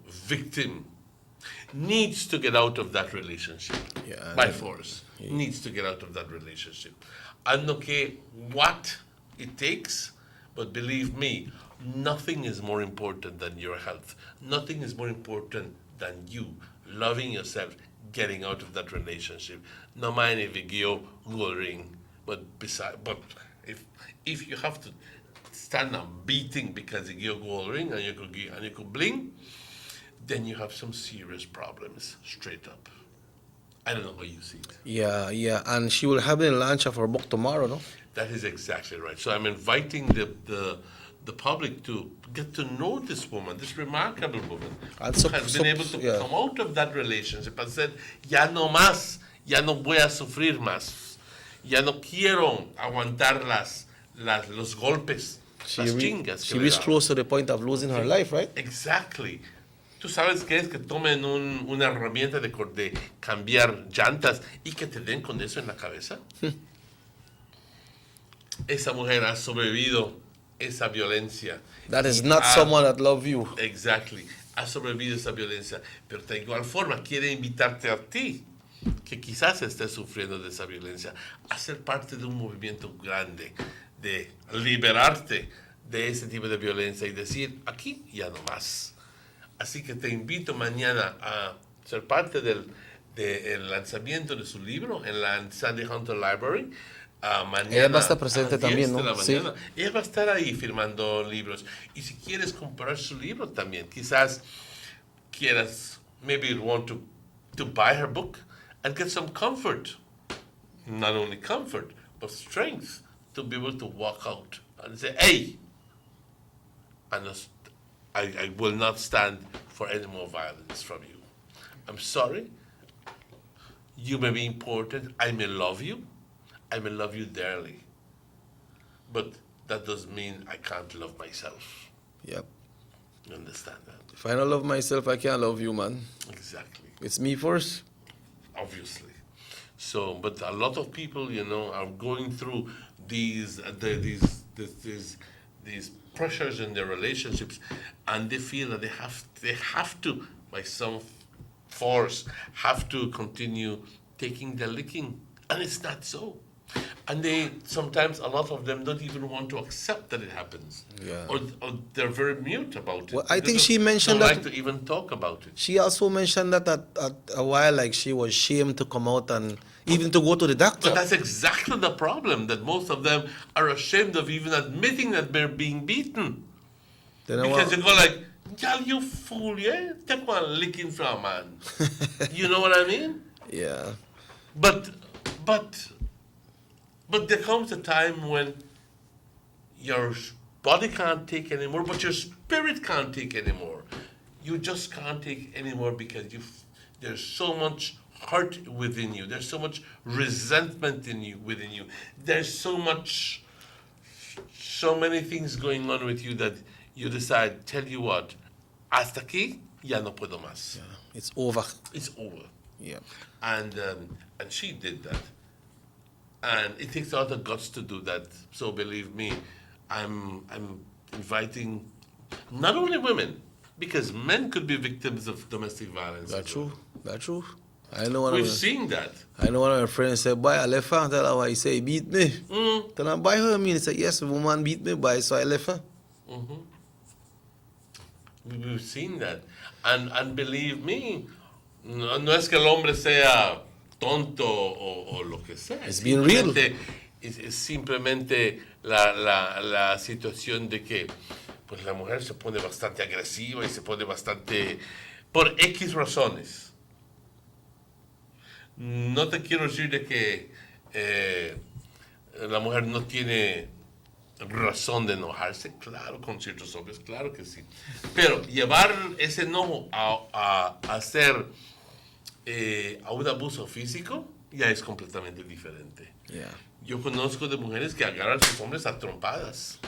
victim needs to get out of that relationship by force. Needs to get out of that relationship. And okay, what it takes, but believe me, nothing is more important than your health. Nothing is more important than you loving yourself, getting out of that relationship. No mind if you go ring, but if you have to stand up beating because you go ring and you could bling, then you have some serious problems, straight up. I don't know how you see it. Yeah, and she will have the launch of her book tomorrow, no? That is exactly right. So I'm inviting the public to get to know this woman, this remarkable woman, who has been able to come out of that relationship and said, ya no más, ya no voy a sufrir más, ya no quiero aguantar los golpes, las chingas. She reached close to the point of losing her life, right? Exactly. Tú sabes qué es que tomen una herramienta de cambiar llantas y que te den con eso en la cabeza. Esa mujer ha sobrevivido esa violencia. That is not someone that loves you. Exactly. Ha sobrevivido esa violencia, pero de igual forma quiere invitarte a ti, que quizás estés sufriendo de esa violencia, a ser parte de un movimiento grande, de liberarte de ese tipo de violencia y decir, aquí ya no más. Así que te invito mañana a ser parte del lanzamiento de su libro en la Sandy Hunter Library. Mañana, ella va a estar presente también, ¿no? Sí. Ella va a estar ahí firmando libros. Y si quieres comprar su libro también, quizás quieras, maybe you want to buy her book and get some comfort. Not only comfort, but strength to be able to walk out and say, hey, I will not stand for any more violence from you. I'm sorry. You may be important. I may love you. I may love you dearly. But that doesn't mean I can't love myself. Yep. You understand that? If I don't love myself, I can't love you, man. Exactly. It's me first. Obviously. So, but a lot of people, are going through these pressures in their relationships, and they feel that they have to, by some force, have to continue taking the licking, and it's not so. And sometimes a lot of them don't even want to accept that it happens. Yeah. Or they're very mute about it. Well, I They think she don't mentioned that. like to even talk about it. She also mentioned that at a while, like she was shamed to come out and even to go to the doctor. But that's exactly the problem, that most of them are ashamed of even admitting that they're being beaten. Then Because they go like, "Girl, you fool, yeah? Take one licking from a man." You know what I mean? Yeah. But there comes a time when your body can't take anymore, but your spirit can't take anymore. You just can't take anymore because there's so much hurt within you. There's so much resentment within you. There's so many things going on with you that you decide, tell you what, hasta aquí ya no puedo más. Yeah. It's over. It's over. Yeah. And she did that. And it takes a lot of guts to do that. So believe me, I'm inviting not only women, because men could be victims of domestic violence. That's true. That's true. I know We've seen that. I know one of my friends said, "Boy, I left her." Tell her why he say he beat me. Tell her, "Boy, her mean?" He said, "Yes, the woman beat me, boy, so I left her." We've seen that. And believe me, no es que el hombre sea tonto o lo que sea. It's being real. Es simplemente la situación de que pues la mujer se pone bastante agresiva y se pone bastante por X razones. No te quiero decir de que la mujer no tiene razón de enojarse, claro, con ciertos hombres, claro que sí. Pero llevar ese enojo a hacer a un abuso físico ya es completamente diferente. Yeah. Yo conozco de mujeres que agarran a sus hombres a trompadas.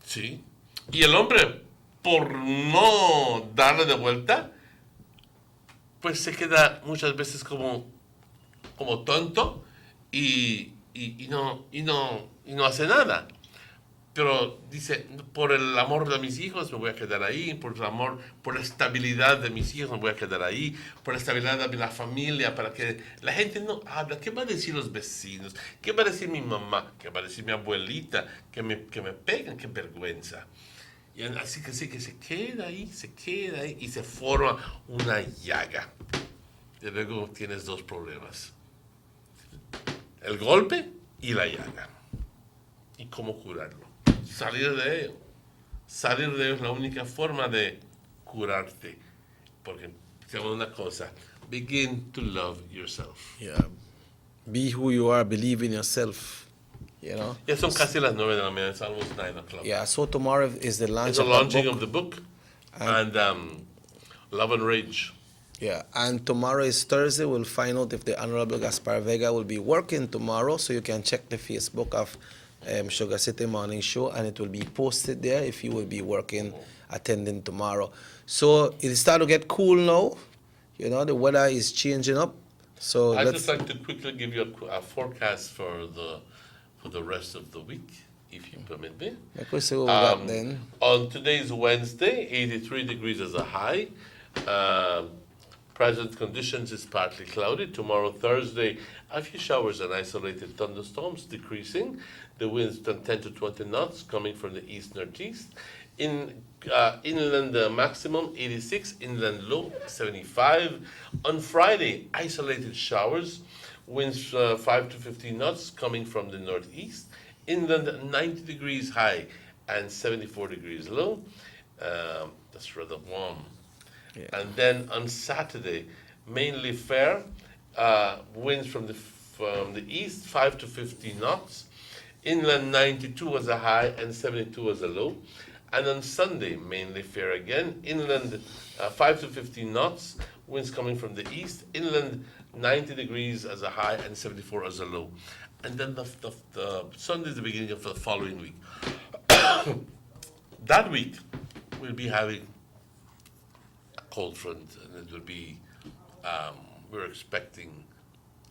Sí. Y el hombre, por no darle de vuelta, pues se queda muchas veces como tonto y no hace nada. Pero dice, por el amor de mis hijos me voy a quedar ahí, por la estabilidad de mis hijos me voy a quedar ahí, por la estabilidad de la familia, para que la gente no habla. ¿Qué va a decir los vecinos? ¿Qué va a decir mi mamá? ¿Qué va a decir mi abuelita? Que me pegan, qué vergüenza. Y así que se queda ahí y se forma una llaga. Y luego tienes dos problemas. El golpe y la llaga. ¿Y cómo curarlo? Salir de ello. Salir de ello es la única forma de curarte. Porque, digamos una cosa, begin to love yourself. Yeah. Be who you are, believe in yourself. You know? Ya son casi las 9 de la mañana, it's almost 9 o'clock. Yeah, so tomorrow is the launch It's the of launching book. of the book and Love and Rage. Yeah, and tomorrow is Thursday. We'll find out if the Honorable Gaspar Vega will be working tomorrow, so you can check the Facebook of Sugar City Morning Show, and it will be posted there if you will be working, attending tomorrow. So it starts to get cool now. You know, the weather is changing up. So I'd let's just like to quickly give you a forecast for the rest of the week, if you permit me. Like we say what we got then. On today's Wednesday, 83 degrees as a high. Present conditions is partly cloudy. Tomorrow, Thursday, a few showers and isolated thunderstorms decreasing. The winds 10 to 20 knots coming from the east-northeast. Inland maximum 86, inland low 75. On Friday, isolated showers, winds 5 to 15 knots coming from the northeast. Inland 90 degrees high and 74 degrees low. That's rather warm. Yeah. And then on Saturday, mainly fair, winds from the east 5 to 15 knots. Inland 92 as a high and 72 as a low. And on Sunday, mainly fair again. Inland 5 to 15 knots, winds coming from the east. Inland 90 degrees as a high and 74 as a low. And then the Sunday is the beginning of the following week. That week, we'll be having a cold front, and it will be, we're expecting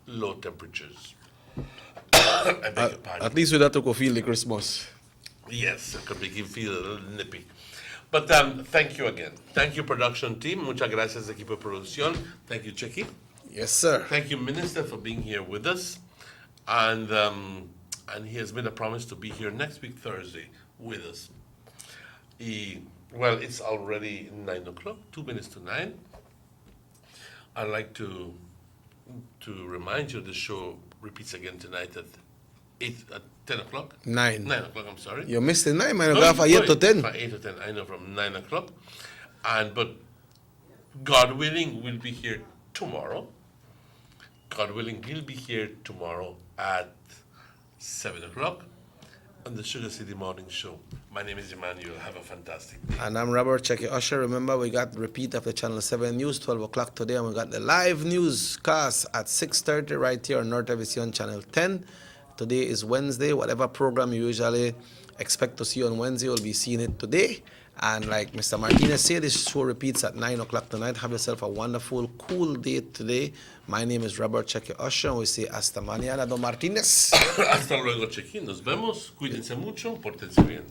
low temperatures. I beg your pardon. At least we don't have to feel the Christmas. Yes, it could make you feel a little nippy. But thank you again. Thank you, production team. Muchas gracias, equipo de producción. Thank you, Chicky. Yes, sir. Thank you, Minister, for being here with us. And he has made a promise to be here next week, Thursday, with us. Well, it's already 9 o'clock, 2 minutes to 9. I'd like to remind you the show repeats again tonight at 10 o'clock. 9. 9 o'clock, I'm sorry. You missed the 9, man. Go from 8 to 10. From 8 to 10, I know, from 9 o'clock. But God willing, we'll be here tomorrow. God willing, we'll be here tomorrow at 7 o'clock on the Sugar City Morning Show. My name is Emmanuel. Have a fantastic day. And I'm Robert Checky Usher. Remember, we got the repeat of the Channel 7 News, 12 o'clock today, and we got the live newscast at 6:30 right here on North Vision Channel 10. Today is Wednesday. Whatever program you usually expect to see on Wednesday, you'll be seeing it today. And like Mr. Martinez said, this show repeats at 9 o'clock tonight. Have yourself a wonderful, cool day today. My name is Robert Checky Usher, and we say hasta mañana, Don Martinez. Hasta luego, Checky. Nos vemos. Cuídense mucho. Pórtense bien.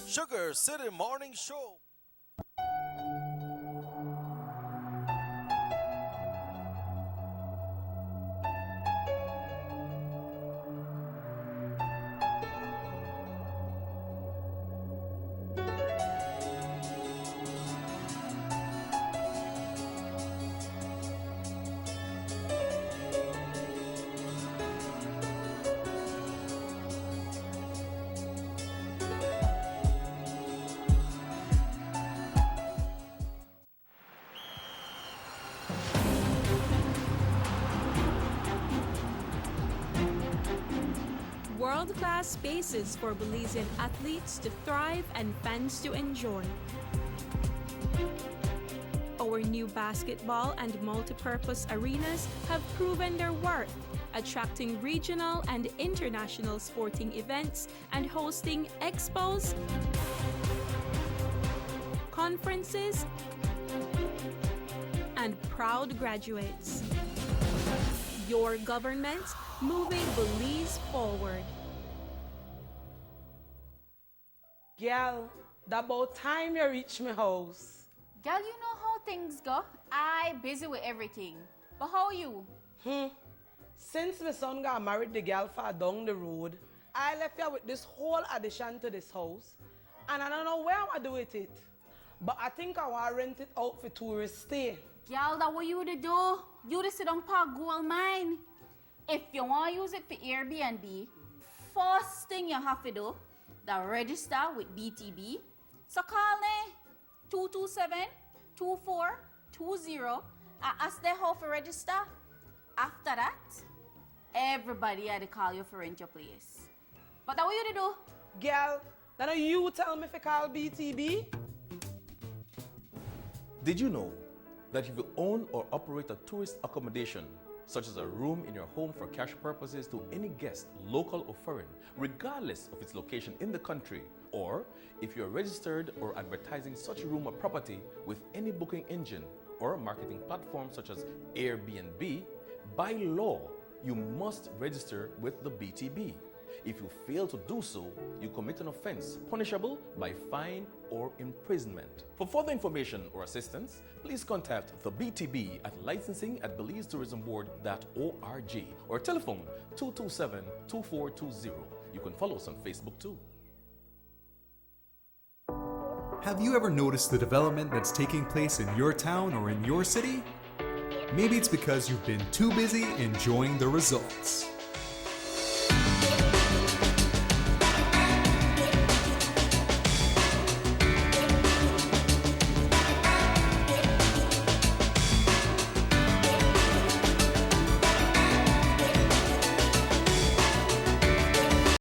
Sugar City Morning Show. World-class spaces for Belizean athletes to thrive and fans to enjoy. Our new basketball and multi-purpose arenas have proven their worth, attracting regional and international sporting events and hosting expos, conferences, and proud graduates. Your government moving Belize forward. Girl, that about time you reach my house. Girl, you know how things go. I busy with everything. But how are you? Since my son got married the girl far down the road, I left here with this whole addition to this house. And I don't know where I'm going to do with it. But I think I want to rent it out for tourists stay. Girl, that what you to do? You to sit on park gold mine. If you want to use it for Airbnb, first thing you have to do, the register with BTB. So call me 227-2420 and ask them how to register. After that, everybody had to call you for rent your place. But that what you to do? Girl, then you tell me if I call BTB? Did you know that if you own or operate a tourist accommodation, such as a room in your home for cash purposes to any guest, local or foreign, regardless of its location in the country, or if you're registered or advertising such room or property with any booking engine or marketing platform such as Airbnb, by law, you must register with the BTB. If you fail to do so, you commit an offense punishable by fine or imprisonment. For further information or assistance, please contact the BTB at licensing@BelizeTourismBoard.org or telephone 227-2420. You can follow us on Facebook too. Have you ever noticed the development that's taking place in your town or in your city? Maybe it's because you've been too busy enjoying the results.